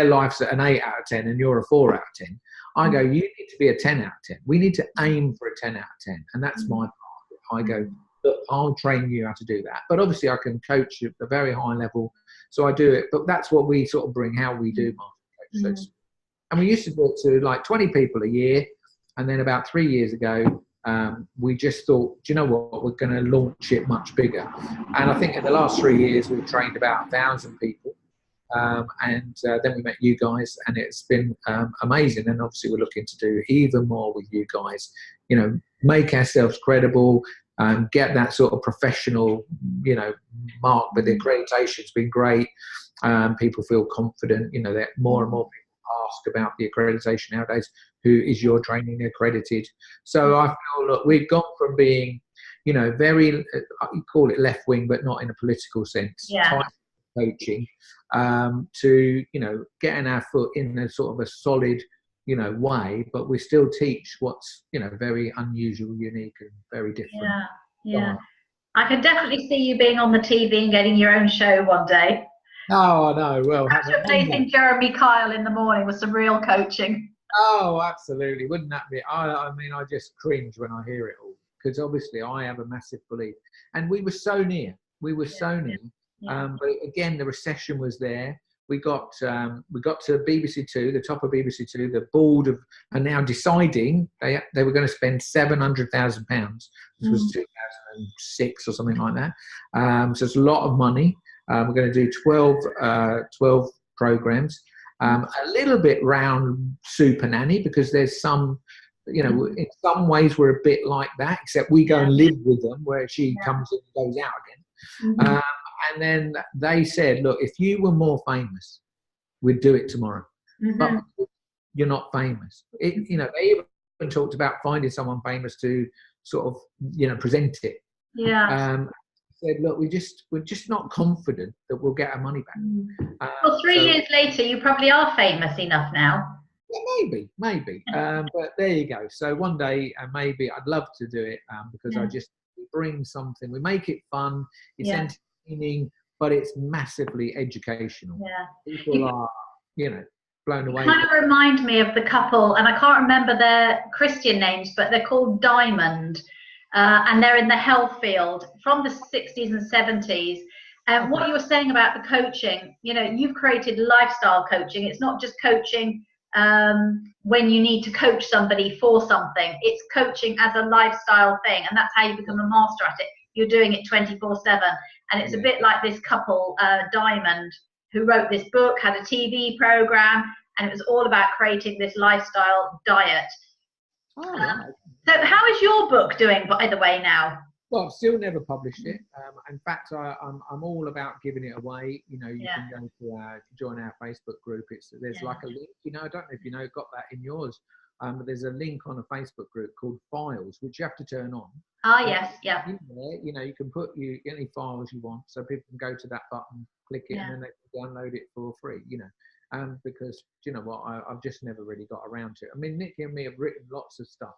life's at an 8 out of 10 and you're a 4 out of 10. I go, you need to be a 10 out of 10. We need to aim for a 10 out of 10. And that's my part. I go, look, I'll train you how to do that. But obviously I can coach at a very high level. So I do it. But that's what we sort of bring, how we do Master Coach. And we used to do it to like 20 people a year. And then about 3 years ago, we just thought, do you know what, we're going to launch it much bigger. And I think in the last 3 years, we've trained about 1,000 people. And then we met you guys, and it's been amazing. And obviously we're looking to do even more with you guys, you know, make ourselves credible, get that sort of professional, you know, mark. But the accreditation's been great. People feel confident, you know, that more and more people ask about the accreditation nowadays. Who is your training accredited? So I feel, look, we've gone from being, you know, very, you call it left wing, but not in a political sense, type coaching, to, you know, getting our foot in a sort of a solid, you know, way, but we still teach what's, you know, very unusual, unique, and very different. I could definitely see you being on the TV and getting your own show one day. Oh, I know. Well, Perhaps replacing Jeremy Kyle in the morning with some real coaching. oh, absolutely. Wouldn't that be? I mean, I just cringe when I hear it all, because obviously I have a massive belief, and we were so near. We were so near. But again, the recession was there. We got to BBC Two, the top of BBC Two. The board are now deciding they were going to spend £700,000. This was 2006 or something like that. So it's a lot of money. We're going to do 12 programs. A little bit round Super Nanny, because there's some, in some ways we're a bit like that, except we go and live with them, where she comes in and goes out again. And then they said, look, if you were more famous, we'd do it tomorrow. But you're not famous. They even talked about finding someone famous to sort of, present it. Said, look, we're just not confident that we'll get our money back. Well, 3 years later, you probably are famous enough now. Yeah, maybe. But there you go. So one day, maybe I'd love to do it, because I just bring something. We make it fun. It's entertaining, but it's massively educational. People are, blown away. Kind of remind me of the couple, and I can't remember their Christian names, but they're called Diamond. And they're in the health field from the 60s and 70s. And what you were saying about the coaching, you've created lifestyle coaching. It's not just coaching when you need to coach somebody for something. It's coaching as a lifestyle thing. And that's how you become a master at it. You're doing it 24/7. And it's a bit like this couple, Diamond, who wrote this book, had a TV program, and it was all about creating this lifestyle diet. So how is your book doing, by the way, now? Well, I've still never published it. In fact, I'm all about giving it away. You can go to join our Facebook group. There's like a link. I don't know if got that in yours. But there's a link on a Facebook group called Files, which you have to turn on. Yes, you can put any files you want, so people can go to that button, click it, and then they can download it for free. Because you know what, I've just never really got around to it. I mean, Nikki and me have written lots of stuff.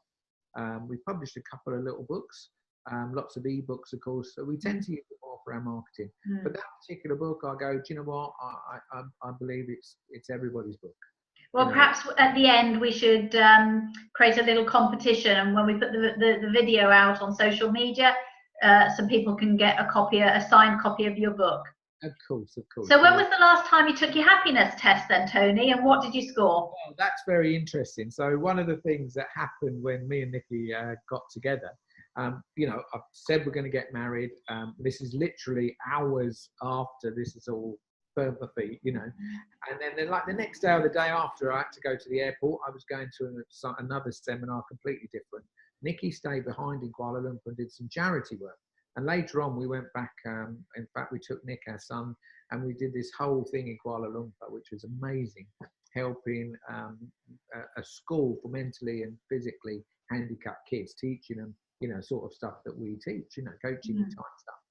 We've published a couple of little books, lots of ebooks, of course. So we tend to use it more for our marketing. But that particular book, I go, do you know what? I believe it's everybody's book. Well, perhaps at the end we should create a little competition, and when we put the video out on social media, some people can get a signed copy of your book. Of course. So when was the last time you took your happiness test then, Tony, and what did you score? Well, that's very interesting. So one of the things that happened when me and Nikki got together, I've said we're going to get married. This is literally hours after this is all firm for feet, and then like the next day or the day after, I had to go to the airport. I was going to another seminar completely different. Nikki stayed behind in Kuala Lumpur and did some charity work. And later on, we went back. In fact, we took Nick, our son, and we did this whole thing in Kuala Lumpur, which was amazing, helping a school for mentally and physically handicapped kids, teaching them, sort of stuff that we teach, coaching type stuff.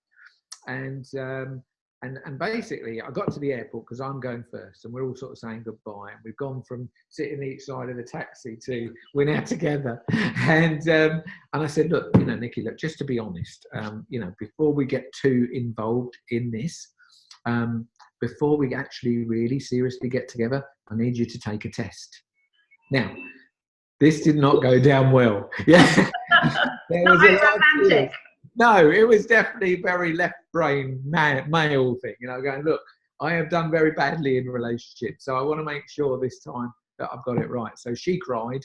And basically, I got to the airport because I'm going first, and we're all sort of saying goodbye. And we've gone from sitting each side of the taxi to we're now together. And I said, look, Nikki, look, just to be honest, before we get too involved in this, before we actually really seriously get together, I need you to take a test. Now, this did not go down well. Yeah, not very romantic. No, it was definitely very left brain male thing, going, look, I have done very badly in relationships, so I want to make sure this time that I've got it right. So she cried.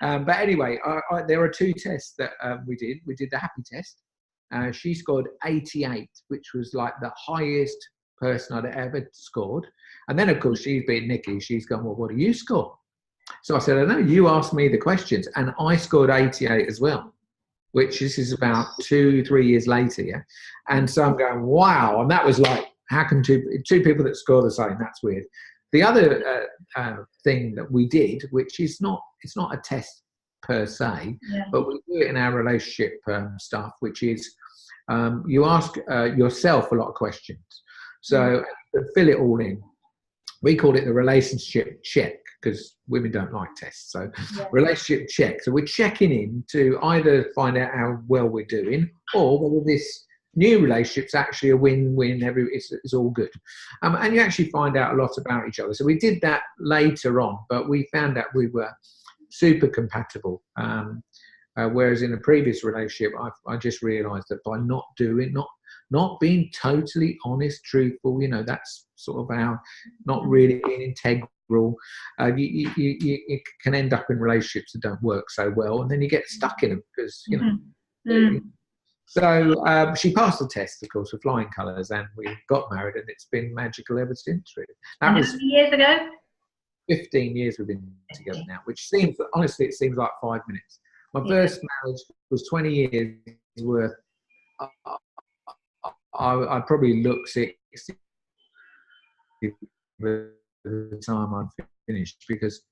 But anyway, there are two tests that we did. We did the happy test. She scored 88, which was like the highest person I'd ever scored. And then, of course, she's been Nikki. She's gone, well, what do you score? So I said, I know, you asked me the questions, and I scored 88 as well, which this is about 2-3 years later, yeah? And so I'm going, wow. And that was like, how can two people that score the same? That's weird. The other thing that we did, which is it's not a test per se, but we do it in our relationship stuff, which is you ask yourself a lot of questions. So fill it all in. We call it the relationship check, because women don't like tests. So relationship check. So we're checking in to either find out how well we're doing, or whether this new relationships actually a win-win. It's all good, and you actually find out a lot about each other. So we did that later on, but we found out we were super compatible. Whereas in a previous relationship, I just realised that by not being totally honest, truthful, that's sort of how not really being integral. You can end up in relationships that don't work so well, and then you get stuck in them because So she passed the test, of course, with flying colours, and we got married, and it's been magical ever since. Really, that was how many years ago? 15 years we've been together now, which seems, honestly, it seems like 5 minutes. My first marriage was 20 years worth. I probably looked 60 by the time I'd finished, because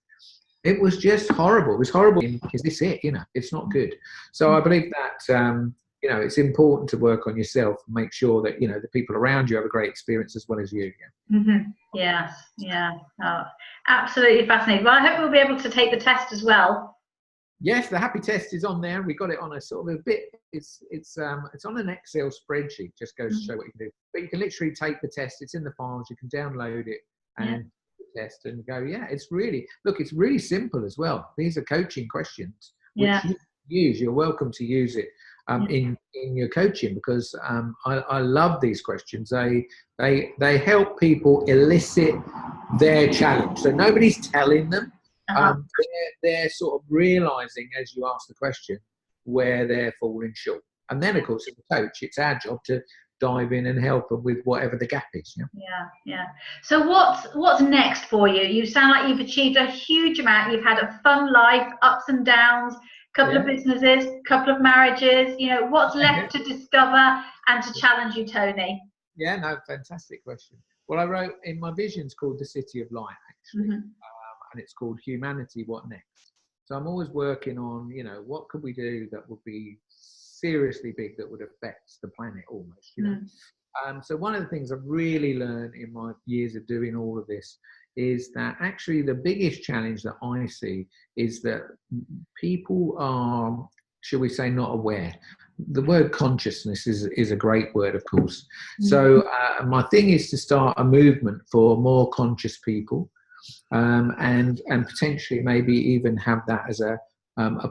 it was just horrible. It was horrible. Is this it? It's not good. So I believe that, it's important to work on yourself and make sure that, the people around you have a great experience as well as you. Yes. Yeah. Oh, absolutely fascinating. Well, I hope we'll be able to take the test as well. Yes, the happy test is on there. We got it on a sort of a bit. It's on an Excel spreadsheet. Just goes to show what you can do. But you can literally take the test. It's in the files. You can download it and test and go. Yeah, it's really simple as well. These are coaching questions which you use. You're welcome to use it in your coaching, because I love these questions. They help people elicit their challenge. So nobody's telling them. They're sort of realising as you ask the question where they're falling short. And then, of course, as a coach, it's our job to dive in and help them with whatever the gap is. Yeah. So what's next for you? You sound like you've achieved a huge amount. You've had a fun life, ups and downs, couple of businesses, couple of marriages. What's left to discover and to challenge you, Tony? Yeah, no, fantastic question. Well, I wrote in my visions called The City of Light, actually. And it's called Humanity, What Next? So I'm always working on, what could we do that would be seriously big, that would affect the planet almost, So one of the things I've really learned in my years of doing all of this is that actually the biggest challenge that I see is that people are, shall we say, not aware. The word consciousness is a great word, of course. So my thing is to start a movement for more conscious people. And potentially maybe even have that as a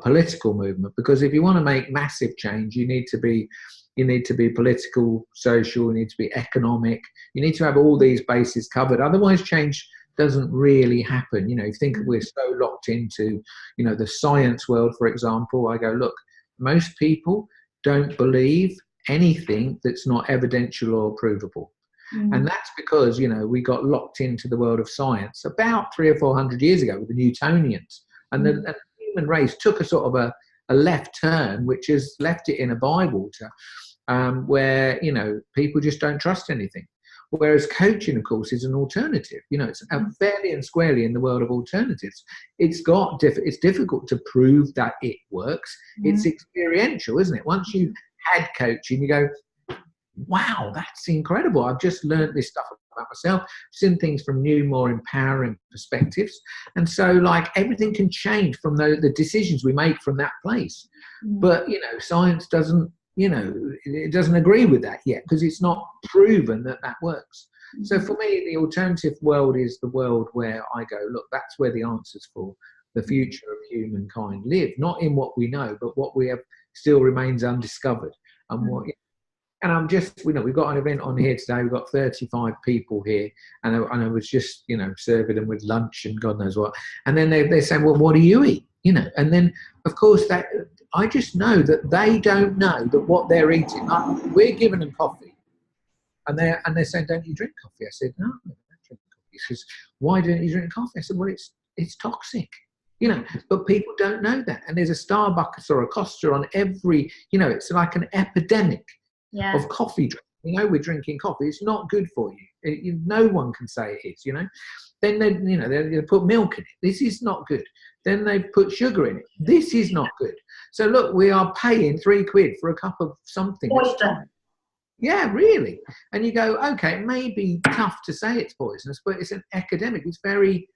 political movement, because if you want to make massive change, you need to be political, social, you need to be economic, you need to have all these bases covered. Otherwise, change doesn't really happen. You think we're so locked into, the science world, for example. I go, look, most people don't believe anything that's not evidential or provable. And that's because, we got locked into the world of science about 300 or 400 years ago with the Newtonians. And the human race took a sort of a left turn, which has left it in a bywater, where, people just don't trust anything. Whereas coaching, of course, is an alternative. It's fairly and squarely in the world of alternatives. It's difficult to prove that it works. It's experiential, isn't it? Once you've had coaching, you go, wow, that's incredible. I've just learned this stuff about myself, seen things from new, more empowering perspectives. And so, everything can change from the decisions we make from that place. But, science doesn't, it doesn't agree with that yet, because it's not proven that works. So for me, the alternative world is the world where I go, look, that's where the answers for the future of humankind live, not in what we know, but what we have still remains undiscovered. And I'm just, we've got an event on here today. We've got 35 people here, and I was just, serving them with lunch and God knows what. And then they're saying, well, what do you eat? And then, of course, I just know that they don't know that what they're eating. We're giving them coffee, and they're saying, don't you drink coffee? I said, no, I don't drink coffee. He says, why don't you drink coffee? I said, well, it's toxic. But people don't know that. And there's a Starbucks or a Costa on every, it's like an epidemic of coffee drinking. We're drinking coffee. It's not good for you. No one can say it is, Then they put milk in it. This is not good. Then they put sugar in it. This is not good. So look, we are paying £3 for a cup of something. Yeah, really. And you go, okay, it may be tough to say it's poisonous, but it's an epidemic. It's very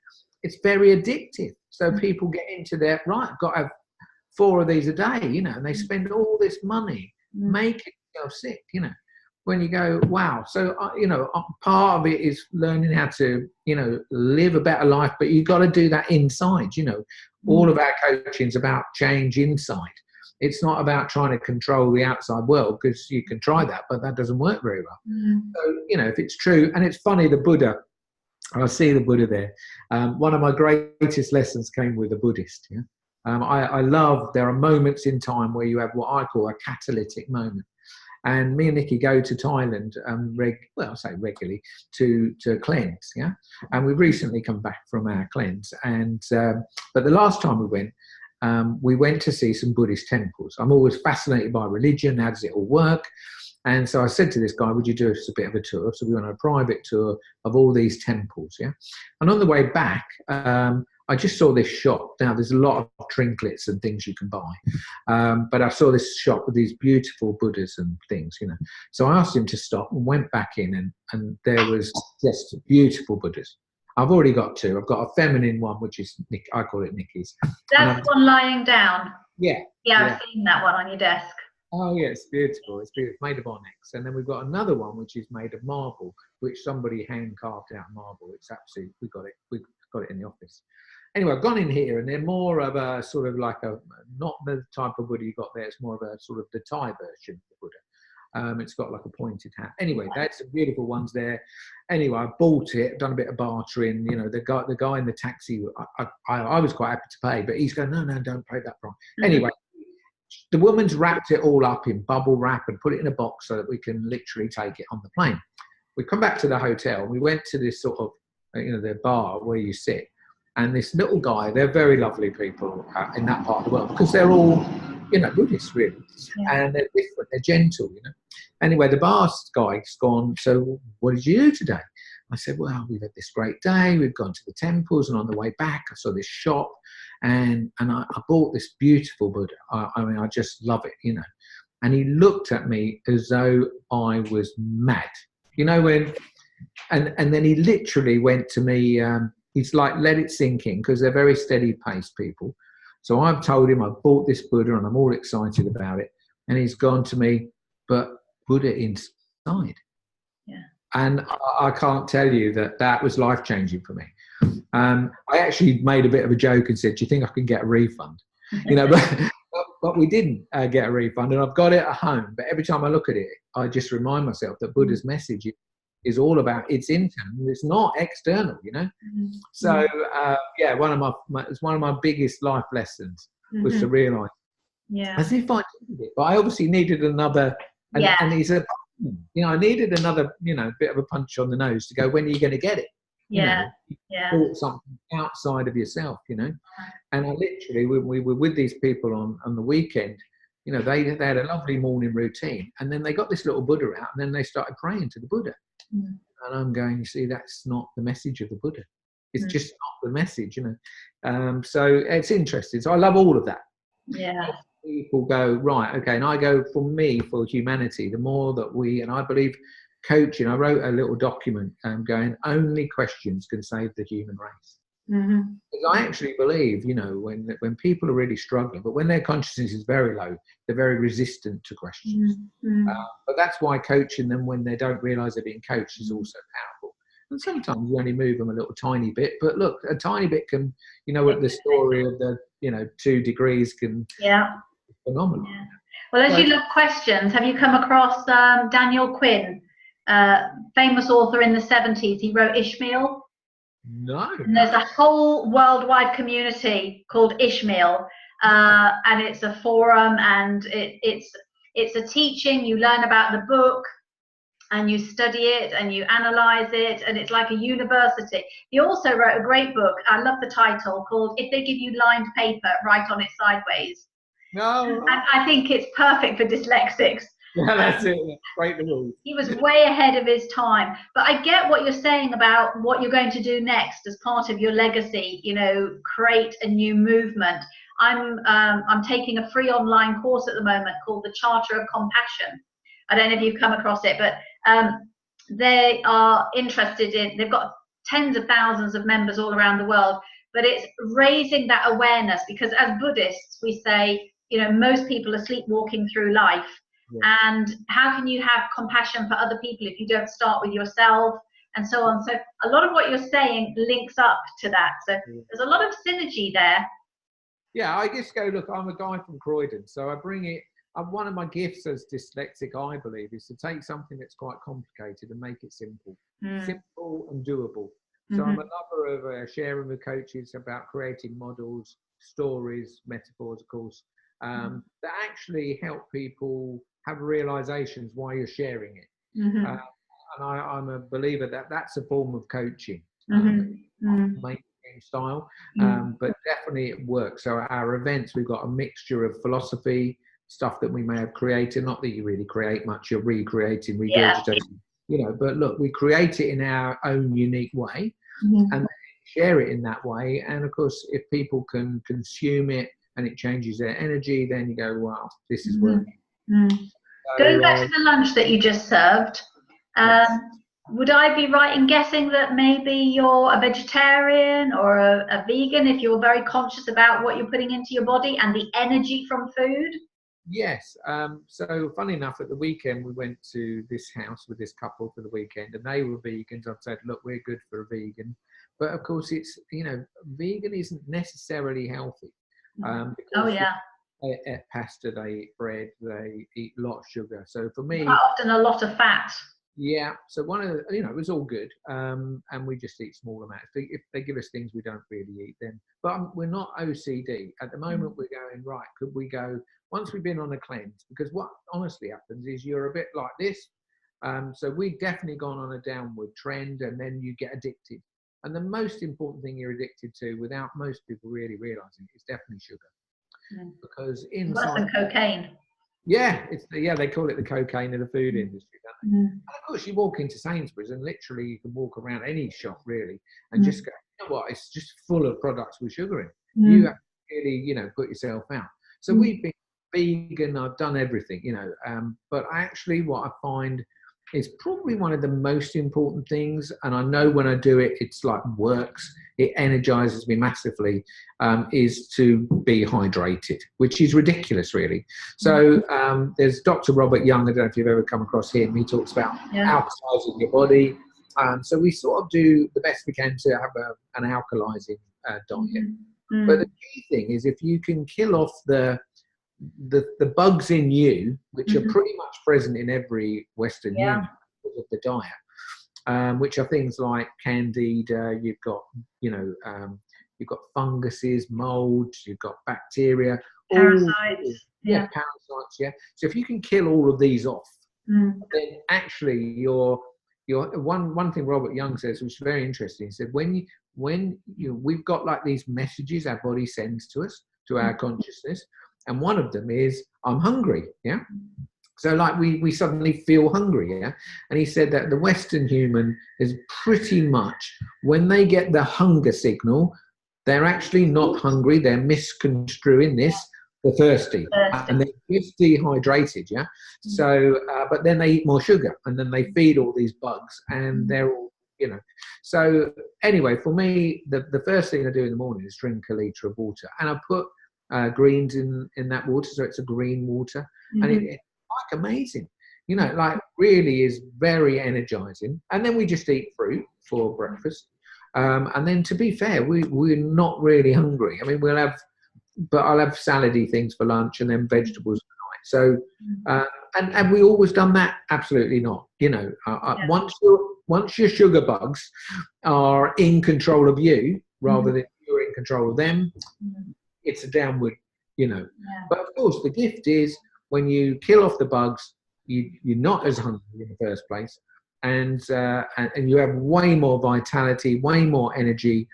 addictive. So people get into their, right, I've got to have 4 of these a day, and they spend all this money making themselves sick, when you go, wow. So, part of it is learning how to, live a better life, but you've got to do that inside, all of our coaching is about change inside. It's not about trying to control the outside world, because you can try that, but that doesn't work very well. So, if it's true, and it's funny, the Buddha, I see the Buddha there. One of my greatest lessons came with a Buddhist. Yeah? I love, there are moments in time where you have what I call a catalytic moment. And me and Nikki go to Thailand, I say regularly, to cleanse, yeah. And we've recently come back from our cleanse, and but the last time we went to see some Buddhist temples. I'm always fascinated by religion. How does it all work? And so I said to this guy, "Would you do us a bit of a tour?" So we went on a private tour of all these temples, yeah. And on the way back, I just saw this shop. Now, there's a lot of trinkets and things you can buy. But I saw this shop with these beautiful Buddhas and things, So I asked him to stop and went back in, and there was just beautiful Buddhas. I've already got two. I've got a feminine one, which is, I call it Nikki's. That's one lying down. Yeah. Yeah, I've seen that one on your desk. Oh, yeah, it's beautiful. It's beautiful. It's made of onyx. And then we've got another one, which is made of marble, which somebody hand carved out marble. It's absolutely, we got it in the office. Anyway, I've gone in here, and they're more of a sort of like not the type of Buddha you got there. It's more of a sort of the Thai version of the Buddha. It's got like a pointed hat. Anyway, that's some beautiful ones there. Anyway, I bought it, done a bit of bartering. The guy in the taxi, I was quite happy to pay, but he's going, no, don't pay that price. Anyway, the woman's wrapped it all up in bubble wrap and put it in a box so that we can literally take it on the plane. We come back to the hotel. We went to this sort of, the bar where you sit. And this little guy, they're very lovely people in that part of the world, because they're all, Buddhists really. Yeah. And they're different, they're gentle, Anyway, the bar guy's gone, so what did you do today? I said, well, we've had this great day. We've gone to the temples, and on the way back, I saw this shop, and I bought this beautiful Buddha. I just love it, And he looked at me as though I was mad, and then he literally went to me, he's like, let it sink in, because they're very steady paced people. So I've told him I bought this Buddha and I'm all excited about it. And he's gone to me, but Buddha inside. Yeah. And I can't tell you that was life changing for me. I actually made a bit of a joke and said, do you think I can get a refund? But we didn't get a refund, and I've got it at home. But every time I look at it, I just remind myself that Buddha's message is all about, it's internal, it's not external, So it's one of my biggest life lessons was to realise, as if I needed it, but I obviously needed another, and he's I needed another, bit of a punch on the nose to go, when are you going to get it? Bought something outside of yourself, And I literally, we were with these people on the weekend. They had a lovely morning routine, and then they got this little Buddha out, and then they started praying to the Buddha. And I'm going, you see, that's not the message of the Buddha. It's just not the message, So it's interesting. So I love all of that. Yeah. People go, right, okay, and I go, for humanity, the more that and I believe coaching, I wrote a little document going, only questions can save the human race. Because I actually believe, when people are really struggling, but when their consciousness is very low, they're very resistant to questions. But that's why coaching them when they don't realise they're being coached is also powerful. And sometimes you only move them a little tiny bit, but look, a tiny bit can, the story of the, 2 degrees can be phenomenal. Yeah. Well, as you look questions, have you come across Daniel Quinn, famous author in the 70s? He wrote Ishmael. No. And there's a whole worldwide community called Ishmael, and it's a forum, and it's a teaching. You learn about the book, and you study it, and you analyze it, and it's like a university. He also wrote a great book, I love the title, called If They Give You Lined Paper, Write on It Sideways. No. And I think it's perfect for dyslexics. Yeah, that's it. Break the rules. He was way ahead of his time. But I get what you're saying about what you're going to do next as part of your legacy, create a new movement. I'm taking a free online course at the moment called the Charter of Compassion. I don't know if you've come across it, but they are interested in, they've got tens of thousands of members all around the world, but it's raising that awareness, because as Buddhists, we say, most people are sleepwalking through life. Yeah. And how can you have compassion for other people if you don't start with yourself, and so on. So a lot of what you're saying links up to that. So there's a lot of synergy there. Yeah, I just go, look, I'm a guy from Croydon, so I bring it. One of my gifts as dyslexic, I believe, is to take something that's quite complicated and make it simple. Simple and doable. So I'm a lover of sharing with coaches about creating models, stories, metaphors, of course, that actually help people have realizations why you're sharing it. And I'm a believer that that's a form of coaching, mainstream style, but definitely it works. So our events, we've got a mixture of philosophy, stuff that we may have created, not that you really create much, you're recreating, regurgitating, you know, but look, we create it in our own unique way and share it in that way. And of course, if people can consume it and it changes their energy, then you go, wow, this is working. So, going back to the lunch that you just served, would I be right in guessing that maybe you're a vegetarian or a vegan if you're very conscious about what you're putting into your body and the energy from food? Yes. So funny enough, at the weekend, we went to this house with this couple for the weekend, and they were vegans. I've said, look, we're good for a vegan. But of course, it's, you know, vegan isn't necessarily healthy. Because they eat pasta, they eat bread, they eat a lot of sugar. So for me, quite often a lot of fat. Yeah. So one of the, you know, it was all good. And we just eat small amounts. If they give us things we don't really eat, then, but we're not OCD. At the moment, we're going, right, could we go, once we've been on a cleanse, because what honestly happens is you're a bit like this. So we've definitely gone on a downward trend, and then you get addicted. And the most important thing you're addicted to, without most people really realizing, is definitely sugar. Because inside, worse than cocaine. Yeah, they call it the cocaine of the food industry, don't they? And of course, you walk into Sainsbury's and literally you can walk around any shop really and just go, you know what, it's just full of products with sugar in. You have to really, you know, put yourself out. So we've been vegan, I've done everything, you know, but actually what I find is probably one of the most important things, and I know when I do it, it's like works, it energizes me massively, is to be hydrated, which is ridiculous, really. So there's Dr. Robert Young, I don't know if you've ever come across him, he talks about alkalizing your body. So we sort of do the best we can to have an alkalizing diet. But the key thing is if you can kill off the bugs in you, which are pretty much present in every Western Union because of the diet, which are things like candida, you've got, you know, you've got funguses, molds, you've got bacteria, parasites. Parasites. So if you can kill all of these off, then actually you're one thing Robert Young says, which is very interesting. He said when we've got like these messages our body sends to us, to our consciousness. And one of them is, I'm hungry, So like we suddenly feel hungry, And he said that the Western human is pretty much, when they get the hunger signal, they're actually not hungry, they're misconstruing this, they're thirsty. And they're just dehydrated, So, but then they eat more sugar, and then they feed all these bugs, and they're all, you know. So anyway, for me, the first thing I do in the morning is drink a litre of water, and I put greens in that water, so it's a green water, and it's like amazing, you know, like really is very energizing. And then we just eat fruit for breakfast, and then to be fair, we're not really hungry. I mean, I'll have salady things for lunch and then vegetables at night. So and we always done that? Absolutely not, you know. Once your sugar bugs are in control of you rather than you're in control of them, it's a downward, you know. But of course, the gift is when you kill off the bugs, you're not as hungry in the first place, and you have way more vitality, way more energy,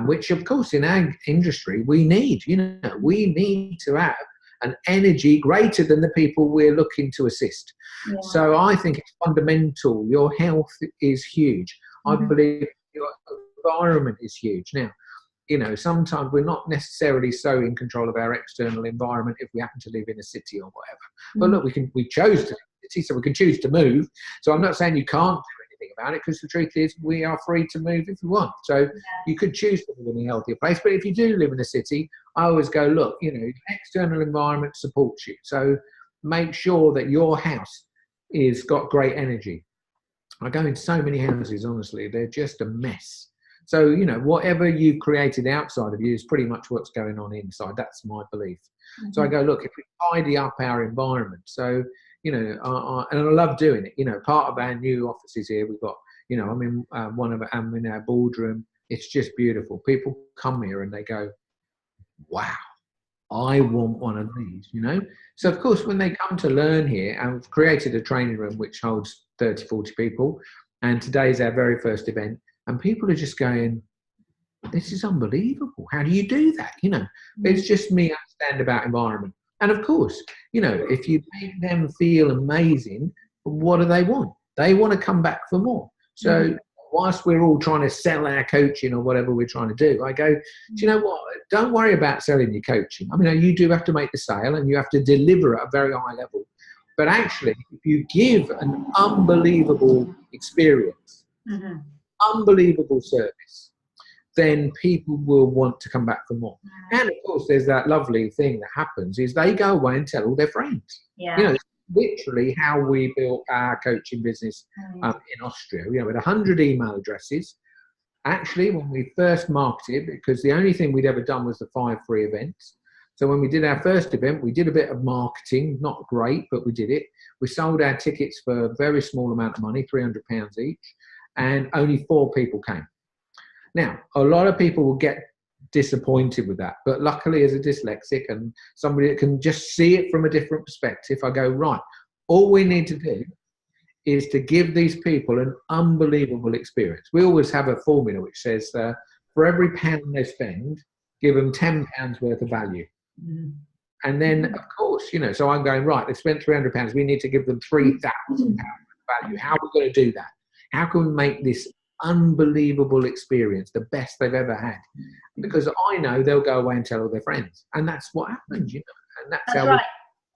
which of course in our industry we need. You know, we need to have an energy greater than the people we're looking to assist. So I think it's fundamental. Your health is huge. I believe your environment is huge. Now, you know, sometimes we're not necessarily so in control of our external environment if we happen to live in a city or whatever. But look, we chose to live in a city, so we can choose to move. So I'm not saying you can't do anything about it, because the truth is we are free to move if we want. So you could choose to live in a healthier place. But if you do live in a city, I always go, look, you know, external environment supports you. So make sure that your house is got great energy. I go in so many houses, honestly, they're just a mess. So, you know, whatever you've created outside of you is pretty much what's going on inside. That's my belief. So I go, look, if we tidy up our environment, so, you know, and I love doing it. You know, part of our new offices here, we've got, you know, I'm in our boardroom. It's just beautiful. People come here and they go, wow, I want one of these, you know. So, of course, when they come to learn here, and we've created a training room which holds 30, 40 people, and today's our very first event, and people are just going, this is unbelievable. How do you do that? You know, it's just me understand about environment. And of course, you know, if you make them feel amazing, what do they want? They want to come back for more. So whilst we're all trying to sell our coaching or whatever we're trying to do, I go, do you know what? Don't worry about selling your coaching. I mean, you do have to make the sale and you have to deliver at a very high level. But actually, if you give an unbelievable experience, unbelievable service, then people will want to come back for more. And of course, there's that lovely thing that happens is they go away and tell all their friends. Yeah. You know, literally how we built our coaching business in Austria. You know, with 100 email addresses. Actually, when we first marketed, because the only thing we'd ever done was the 5 free events. So when we did our first event, we did a bit of marketing, not great, but we did it. We sold our tickets for a very small amount of money, £300 each, and only 4 people came. Now, a lot of people will get disappointed with that, but luckily as a dyslexic and somebody that can just see it from a different perspective, I go, right, all we need to do is to give these people an unbelievable experience. We always have a formula which says for every pound they spend, give them £10 worth of value. And then, of course, you know, so I'm going, right, they spent £300, we need to give them £3,000 value. How are we going to do that? How can we make this unbelievable experience the best they've ever had? Because I know they'll go away and tell all their friends. And that's what happens, you know. And that's how right.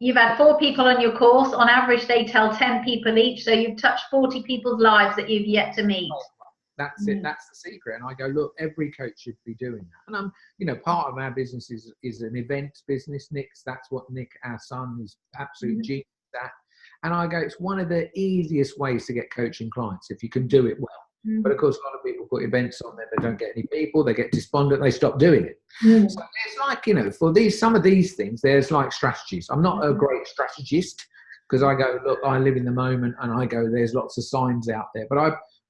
You've had 4 people on your course. On average, they tell 10 people each. So you've touched 40 people's lives that you've yet to meet. That's it. That's the secret. And I go, look, every coach should be doing that. And I'm, you know, part of our business is an events business. That's what Nick, our son, is absolute genius at. And I go, it's one of the easiest ways to get coaching clients if you can do it well. But of course, a lot of people put events on there, they don't get any people, they get despondent, they stop doing it. So it's like, you know, for some of these things, there's like strategies. I'm not a great strategist because I go, look, I live in the moment, and I go, there's lots of signs out there,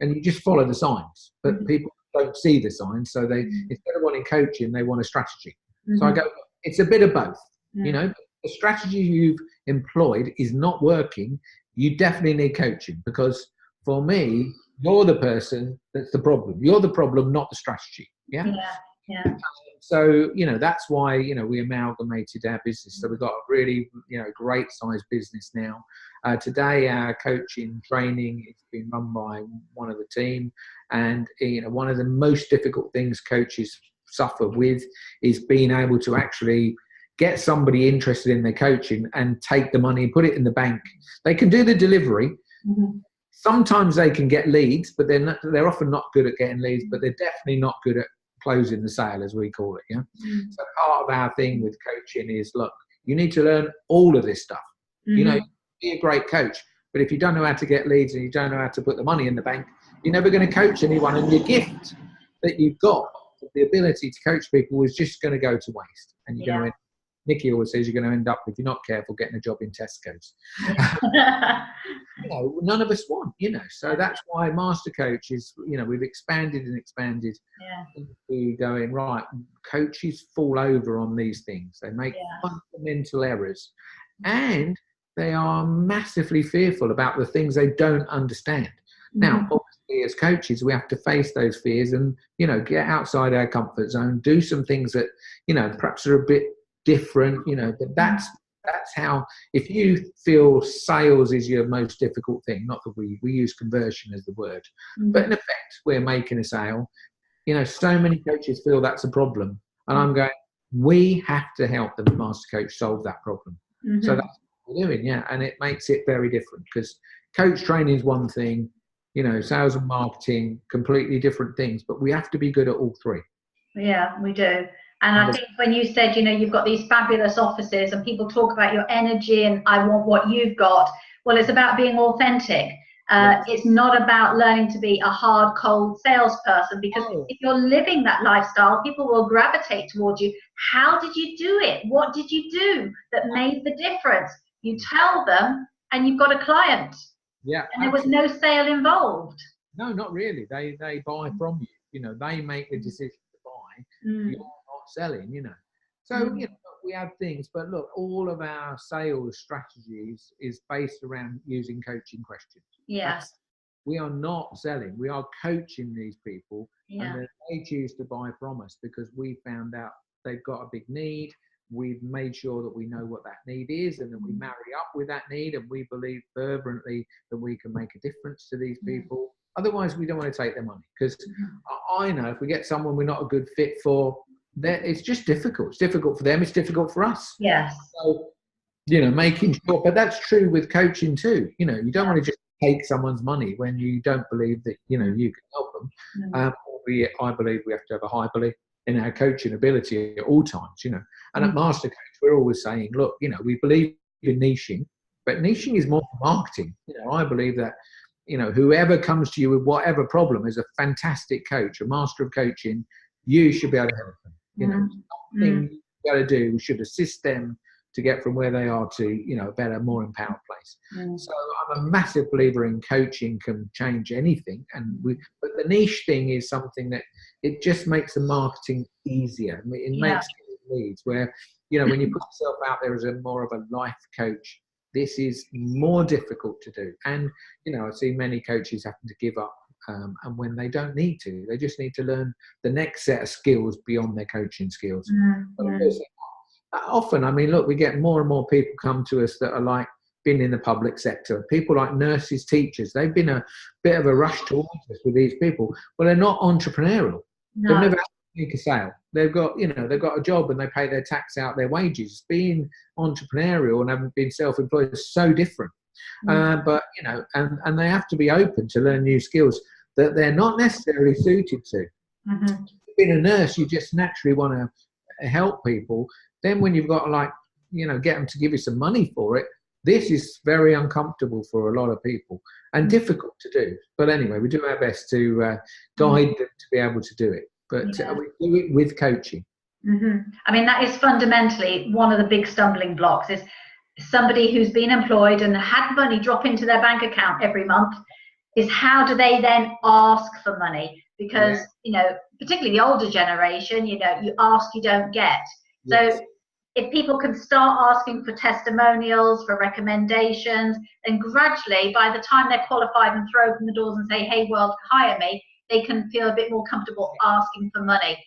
and you just follow the signs, but people don't see the signs. So they, instead of wanting coaching, they want a strategy. So I go, it's a bit of both, you know. The strategy you've employed is not working. You definitely need coaching, because for me, you're the person that's the problem. You're the problem, not the strategy. Yeah. So, you know, that's why, you know, we amalgamated our business. So we've got a really, you know, great sized business now. Today, our coaching training is being run by one of the team. And, you know, one of the most difficult things coaches suffer with is being able to actually get somebody interested in their coaching and take the money and put it in the bank. They can do the delivery. Sometimes they can get leads, but they're often not good at getting leads, but they're definitely not good at closing the sale, as we call it. Yeah. So part of our thing with coaching is, look, you need to learn all of this stuff. You know, be a great coach, but if you don't know how to get leads and you don't know how to put the money in the bank, you're never going to coach anyone. And your gift that you've got, the ability to coach people, is just going to go to waste. And you're going to Nikki always says you're going to end up, if you're not careful, getting a job in Tesco's. You know, none of us want, you know. So that's why Master Coach is, you know, we've expanded and expanded into going, right, coaches fall over on these things. They make fundamental errors. And they are massively fearful about the things they don't understand. Now, obviously, as coaches, we have to face those fears and, you know, get outside our comfort zone, do some things that, you know, perhaps are a bit different, you know, but that's how, if you feel sales is your most difficult thing, not that we use conversion as the word, but in effect, we're making a sale, you know, so many coaches feel that's a problem. And I'm going, we have to help the Master Coach solve that problem. So that's what we're doing, and it makes it very different, because coach training is one thing, you know, sales and marketing, completely different things, but we have to be good at all three. Yeah, we do. And I think when you said, you've got these fabulous offices and people talk about your energy and I want what you've got, well, it's about being authentic. It's not about learning to be a hard, cold salesperson, because if you're living that lifestyle, people will gravitate towards you. How did you do it? What did you do that made the difference? You tell them and you've got a client. Yeah. And there was no sale involved. No, not really. They buy from you. They make the decision to buy. You're not selling, So, we have things, but look, all of our sales strategies is based around using coaching questions. Yes. We are not selling. We are coaching these people, and then they choose to buy from us because we found out they've got a big need. We've made sure that we know what that need is, and then we marry up with that need, and we believe fervently that we can make a difference to these people. Otherwise, we don't want to take their money, because I know if we get someone we're not a good fit for, it's just difficult. It's difficult for them. It's difficult for us. Yes. So, making sure, but that's true with coaching too. You don't want to just take someone's money when you don't believe that, you can help them. Albeit I believe we have to have a high belief in our coaching ability at all times, And at Master Coach, we're always saying, look, we believe in niching, but niching is more for marketing. I believe that, whoever comes to you with whatever problem is a fantastic coach, a master of coaching. You should be able to help them. Something you got to do, we should assist them to get from where they are to, a better, more empowered place. So I'm a massive believer in coaching can change anything. But the niche thing is something that it just makes the marketing easier. It makes it leads where, when you put yourself out there as more of a life coach, this is more difficult to do. And, I see many coaches having to give up. And when they don't need to, they just need to learn the next set of skills beyond their coaching skills. But of course, often, look, we get more and more people come to us that are been in the public sector. People like nurses, teachers, they've been a bit of a rush towards us with these people. Well, they're not entrepreneurial. No. They've never had to make a sale. They've got, they've got a job and they pay their tax out their wages. Being entrepreneurial and having been self-employed is so different. But, and they have to be open to learn new skills that they're not necessarily suited to. Being a nurse, you just naturally want to help people. Then when you've got to get them to give you some money for it, this is very uncomfortable for a lot of people and difficult to do. But anyway, we do our best to guide them to be able to do it. But we do it with coaching. That is fundamentally one of the big stumbling blocks, is somebody who's been employed and had money drop into their bank account every month, is how do they then ask for money? Because, particularly the older generation, you ask, you don't get. So if people can start asking for testimonials, for recommendations, then gradually, by the time they're qualified and throw open the doors and say, hey, world, hire me, they can feel a bit more comfortable asking for money.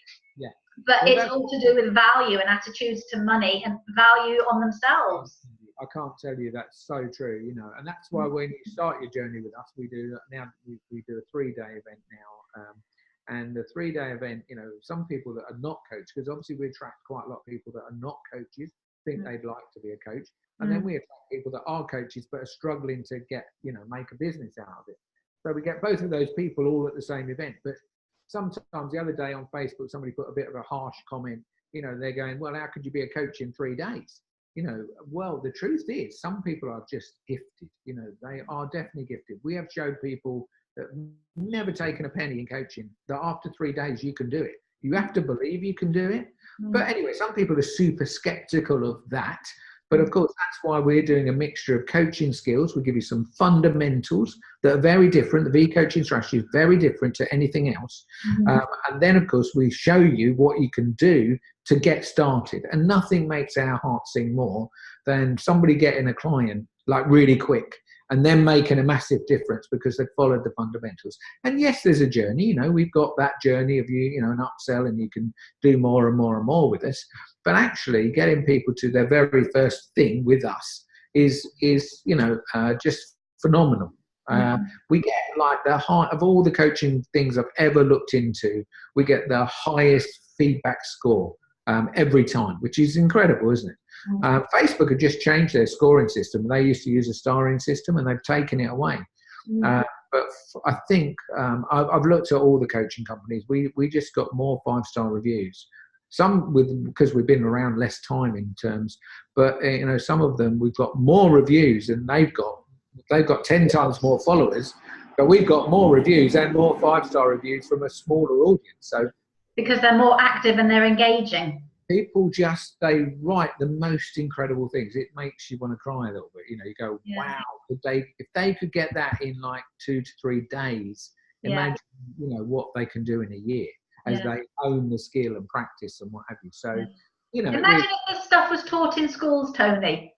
But it's all to do with value and attitudes to money and value on themselves. I can't tell you that's so true, and that's why when you start your journey with us, we do a 3-day event now. And the 3-day event, some people that are not coached, because obviously we attract quite a lot of people that are not coaches, think they'd like to be a coach. And then we attract people that are coaches, but are struggling to get, make a business out of it. So we get both of those people all at the same event. But sometimes the other day on Facebook, somebody put a bit of a harsh comment, they're going, well, how could you be a coach in 3 days? Well, the truth is some people are just gifted. They are definitely gifted. We have showed people that never taken a penny in coaching that after 3 days you can do it. You have to believe you can do it. But anyway, some people are super skeptical of that. But of course, that's why we're doing a mixture of coaching skills. We give you some fundamentals that are very different. The V coaching strategy is very different to anything else. And then, of course, we show you what you can do to get started. And nothing makes our heart sing more than somebody getting a client really quick and then making a massive difference because they've followed the fundamentals. And yes, there's a journey. We've got that journey of an upsell, and you can do more and more and more with us. But actually getting people to their very first thing with us is just phenomenal. We get the height of all the coaching things I've ever looked into. We get the highest feedback score every time, which is incredible, isn't it? Facebook have just changed their scoring system. They used to use a starring system, and they've taken it away. But I think I've looked at all the coaching companies. We just got more 5-star reviews some because we've been around less time in terms, but some of them we've got more reviews than they've got 10 times more followers, but we've got more reviews and more 5-star reviews from a smaller audience. So because they're more active and they're engaging. People they write the most incredible things. It makes you want to cry a little bit. You go, wow, if they could get that in like 2 to 3 days, imagine, what they can do in a year as they own the skill and practice and what have you. So, imagine if this stuff was taught in schools, Tony.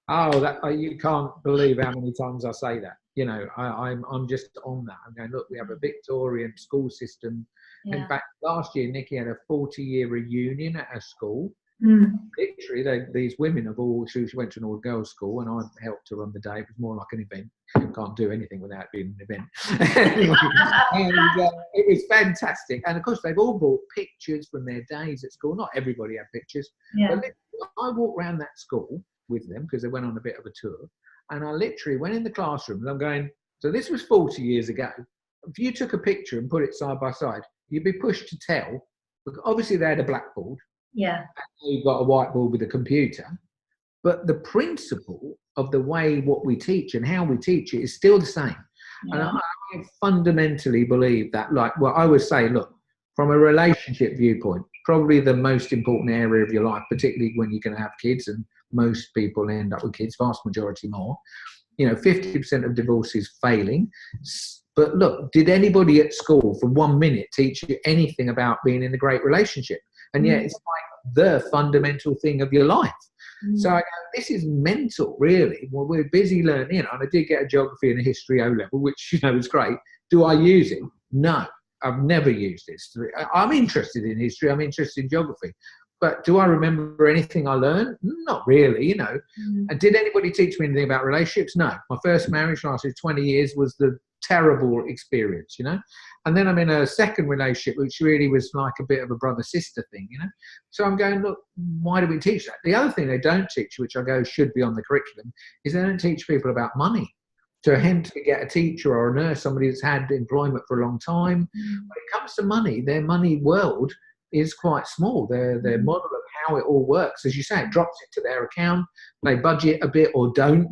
Oh, you can't believe how many times I say that. I'm just on that. I'm going, look, we have a Victorian school system. Yeah. In fact, last year, Nikki had a 40-year reunion at her school. Literally, these women she went to an all-girls school, and I helped her run the day. It was more like an event. You can't do anything without being an event. And it was fantastic. And, of course, they've all brought pictures from their days at school. Not everybody had pictures. Yeah. But I walked around that school with them because they went on a bit of a tour. And I literally went in the classroom, and I'm going, so this was 40 years ago. If you took a picture and put it side by side, you'd be pushed to tell. Look, obviously, they had a blackboard. Yeah. You've got a whiteboard with a computer. But the principle of the way what we teach and how we teach it is still the same. Yeah. And I fundamentally believe that, I always say, look, from a relationship viewpoint, probably the most important area of your life, particularly when you're going to have kids, and most people end up with kids, vast majority more. 50% of divorce is failing. But look, did anybody at school for 1 minute teach you anything about being in a great relationship? And yet it's like the fundamental thing of your life. So I go, this is mental, really. Well, we're busy learning, and I did get a geography and a history O-level, which, is great. Do I use it? No, I've never used it. I'm interested in history. I'm interested in geography. But do I remember anything I learned? Not really, And did anybody teach me anything about relationships? No. My first marriage lasted 20 years, was the terrible experience, And then I'm in a second relationship, which really was like a bit of a brother-sister thing, So I'm going, look, why do we teach that? The other thing they don't teach, which I go should be on the curriculum, is they don't teach people about money. To him to get a teacher or a nurse, somebody that's had employment for a long time, when it comes to money, their money world is quite small. Their model of how it all works, as you say, it drops into their account, they budget a bit or don't,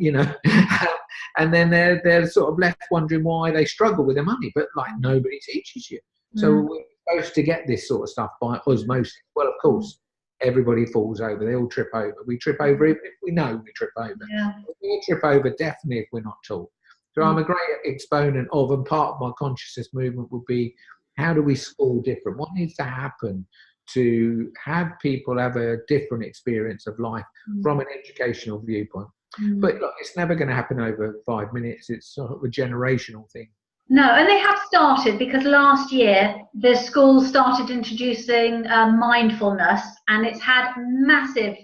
and then they're sort of left wondering why they struggle with their money. But nobody teaches you. So we're supposed to get this sort of stuff by osmosis. Well, of course, everybody falls over. They all trip over. We trip over even if we know we trip over. Yeah. We trip over definitely if we're not taught. So I'm a great exponent of, and part of my consciousness movement would be, how do we school different? What needs to happen to have people have a different experience of life from an educational viewpoint? But look, it's never going to happen over 5 minutes. It's sort of a generational thing. No, and they have started, because last year the schools started introducing mindfulness, and it's had massive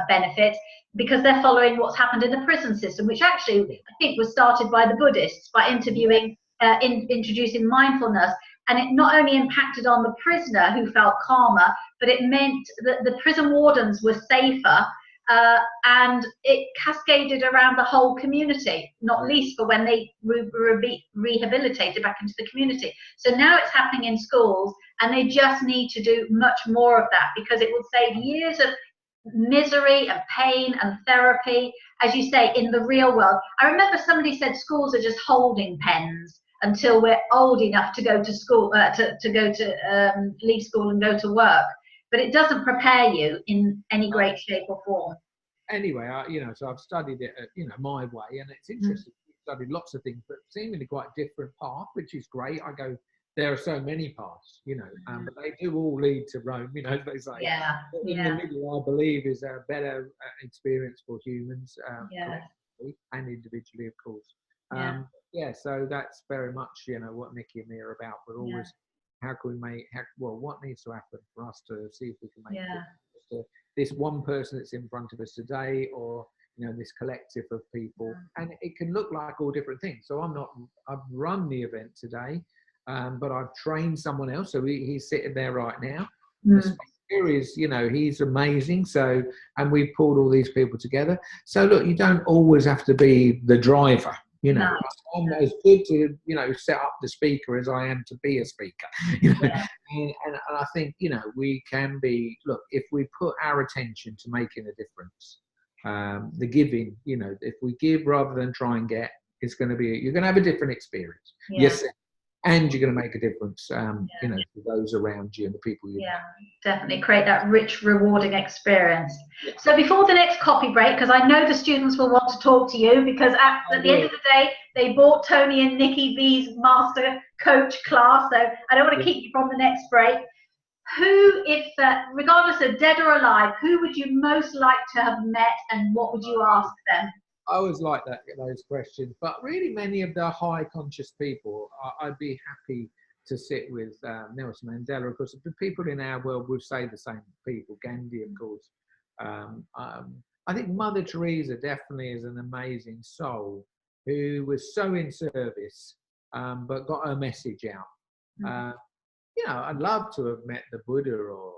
benefits, because they're following what's happened in the prison system, which actually I think was started by the Buddhists by introducing mindfulness. And it not only impacted on the prisoner, who felt calmer, but it meant that the prison wardens were safer, and it cascaded around the whole community, not least for when they were rehabilitated back into the community. So now it's happening in schools, and they just need to do much more of that, because it will save years of misery and pain and therapy, as you say, in the real world. I remember somebody said schools are just holding pens until we're old enough to go to school, leave school and go to work. But it doesn't prepare you in any great shape or form. Anyway, so I've studied it, my way, and it's interesting. I've studied lots of things, but seemingly quite different path, which is great. I go, there are so many paths, but they do all lead to Rome, as they say. Yeah. In the middle, I believe, is a better experience for humans, collectively and individually, of course. So that's very much, what Nikki and me are about. We're always, how can we what needs to happen for us to see if we can make it this one person that's in front of us today, or this collective of people. And it can look like all different things. So I've run the event today, but I've trained someone else, so he's sitting there right now. The speaker is, he's amazing. So, and we've pulled all these people together. So look, you don't always have to be the driver. You know, No. I'm as good to, you know, set up the speaker as I am to be a speaker. You know, Yeah. and I think, you know, we can be, look, if we put our attention to making a difference, the giving, you know, if we give rather than try and get, it's going to be, you're going to have a different experience. Yeah. Yes, and you're going to make a difference, you Yeah. know, to those around you and the people you Yeah, definitely create that rich, rewarding experience. So before the next coffee break, because I know the students will want to talk to you, because at the end of the day, they bought Tony and Nikki V's master coach class. So I don't want to keep you from the next break. Who, if regardless of dead or alive, who would you most like to have met, and what would you ask them? I always like those questions, but really many of the high conscious people, I'd be happy to sit with Nelson Mandela. Of course, the people in our world would say the same people. Gandhi, of course. I think Mother Teresa definitely is an amazing soul who was so in service, but got her message out. You know, I'd love to have met the Buddha or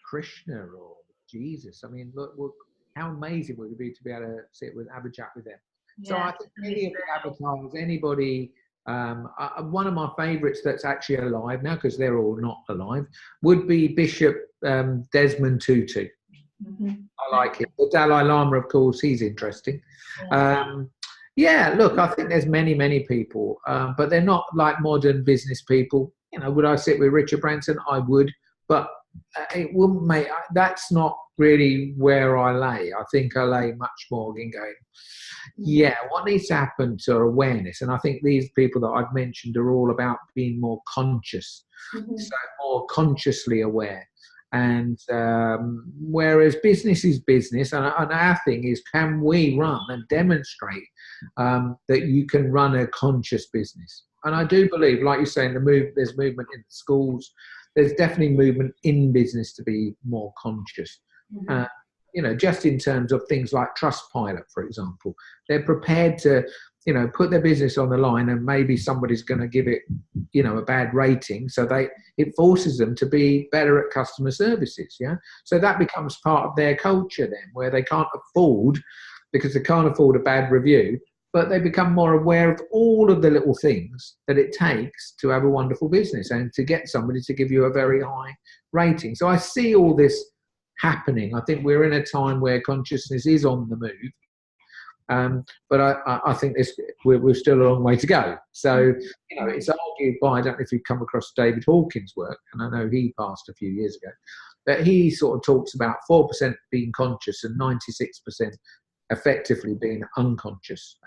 Krishna or Jesus. I mean, look how amazing would it be to be able to sit with, have a chat with them. Yeah, so I think any of the avatars, anybody, one of my favourites that's actually alive now, because they're all not alive, would be Bishop Desmond Tutu. I like him. The Dalai Lama, of course, he's interesting. Yeah, look, I think there's many people, but they're not like modern business people. You know, would I sit with Richard Branson? I would, but it wouldn't make, that's not really where I lay. I think I lay much more in going, yeah, what needs to happen to awareness? And I think these people that I've mentioned are all about being more conscious, so more consciously aware. And whereas business is business, and our thing is, can we run and demonstrate that you can run a conscious business? And I do believe, like you say, there's movement in the schools. There's definitely movement in business to be more conscious. You know, just in terms of things like Trustpilot, for example, they're prepared to, you know, put their business on the line, and maybe somebody's going to give it, you know, a bad rating. So it forces them to be better at customer services. Yeah. So that becomes part of their culture then, where they can't afford, because they can't afford a bad review, but they become more aware of all of the little things that it takes to have a wonderful business and to get somebody to give you a very high rating. So I see all this happening. I think we're in a time where consciousness is on the move. But I think we're still a long way to go. So, you know, it's argued by, I don't know if you've come across David Hawkins' work, and I know he passed a few years ago, but he sort of talks about 4% being conscious and 96% effectively being unconscious.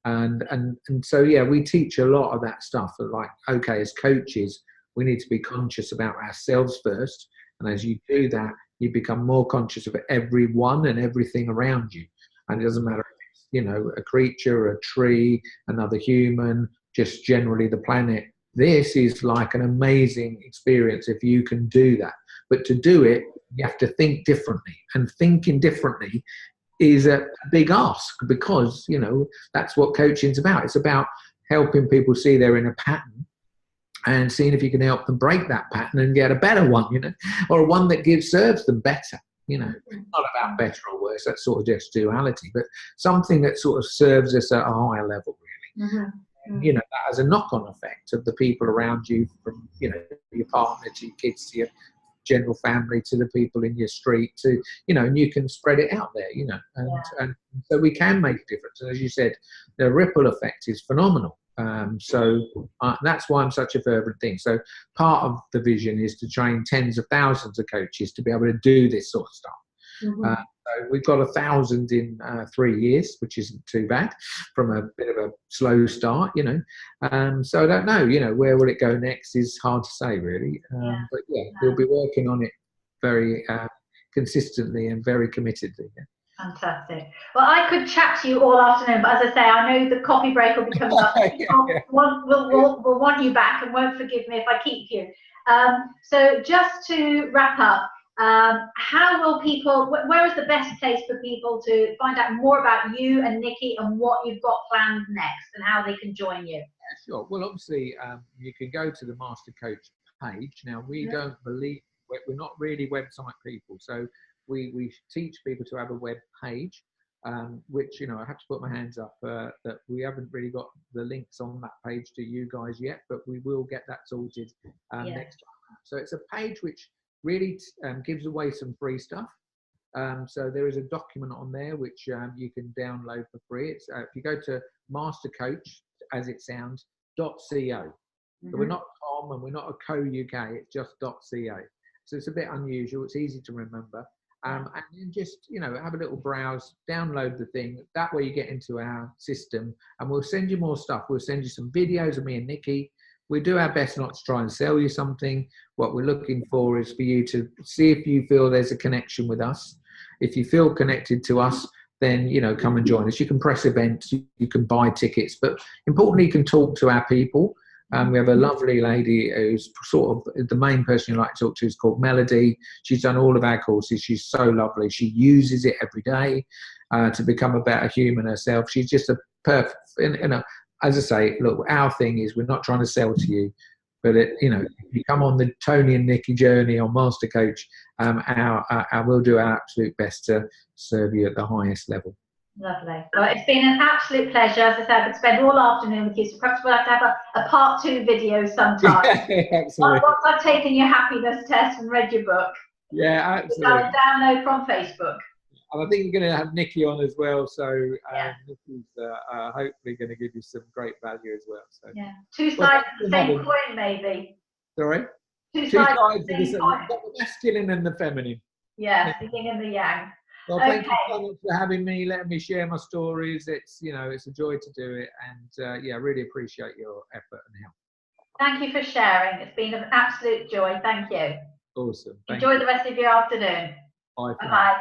And so, yeah, we teach a lot of that stuff. Like, okay, as coaches, we need to be conscious about ourselves first. And as you do that, you become more conscious of everyone and everything around you. And it doesn't matter if it's, you know, a creature, a tree, another human, just generally the planet. This is like an amazing experience if you can do that. But to do it, you have to think differently. And thinking differently is a big ask, because, you know, that's what coaching's about. It's about helping people see they're in a pattern and seeing if you can help them break that pattern and get a better one, you know, or one that serves them better. You know, not about better or worse, that's sort of just duality, but something that sort of serves us at a higher level, really. You know, that has a knock-on effect of the people around you, from, you know, your partner to your kids to your general family to the people in your street, to, you know, and you can spread it out there, you know, and so we can make a difference. And as you said, the ripple effect is phenomenal. So that's why I'm such a fervent thing. So part of the vision is to train tens of thousands of coaches to be able to do this sort of stuff. So we've got 1,000 in 3 years, which isn't too bad from a bit of a slow start, you know. So I don't know, you know, where will it go next is hard to say, really. But yeah, we'll be working on it very consistently and very committedly. Yeah. Fantastic. Well, I could chat to you all afternoon, but as I say, I know the coffee break will be coming up. People will want you back and won't forgive me if I keep you. So just to wrap up, how will people, where is the best place for people to find out more about you and Nikki and what you've got planned next and how they can join you? Yeah, sure. Well, obviously, you can go to the Master Coach page. Now, we don't believe, we're not really website people. So we teach people to have a web page. which, you know, I have to put my hands up that we haven't really got the links on that page to you guys yet, but we will get that sorted next time. So it's a page which really gives away some free stuff. So there is a document on there which you can download for free. It's if you go to mastercoach, as it sounds, .co. So we're not .com and we're not a .co.uk, it's just .co. So it's a bit unusual, it's easy to remember. And then just, you know, have a little browse, download the thing. That way you get into our system and we'll send you more stuff. We'll send you some videos of me and Nikki. We do our best not to try and sell you something. What we're looking for is for you to see if you feel there's a connection with us. If you feel connected to us, then, you know, come and join us. You can press events, you can buy tickets, but importantly, you can talk to our people. We have a lovely lady who's sort of the main person you like to talk to is called Melody. She's done all of our courses. She's so lovely. She uses it every day to become a better human herself. She's just a perfect, you know, as I say, look, our thing is we're not trying to sell to you, but you know, if you come on the Tony and Nikki journey on Master Coach, we'll do our absolute best to serve you at the highest level. Lovely. Well, it's been an absolute pleasure. As I said, I could spend all afternoon with you, so perhaps we'll have to have a part 2 video sometime. Yeah, absolutely. Once I've taken your happiness test and read your book. Yeah, absolutely. Download from Facebook. And I think you're going to have Nikki on as well, so Nikki's hopefully going to give you some great value as well. So yeah, 2 sides of the same coin, maybe. Sorry. 2 sides of the same coin. The masculine and the feminine. Yeah, the yin and the yang. Well, thank you so much for having me, letting me share my stories. It's, you know, it's a joy to do it, and yeah, really appreciate your effort and help. Thank you for sharing. It's been an absolute joy. Thank you. Awesome. Enjoy the rest of your afternoon. Bye. Bye.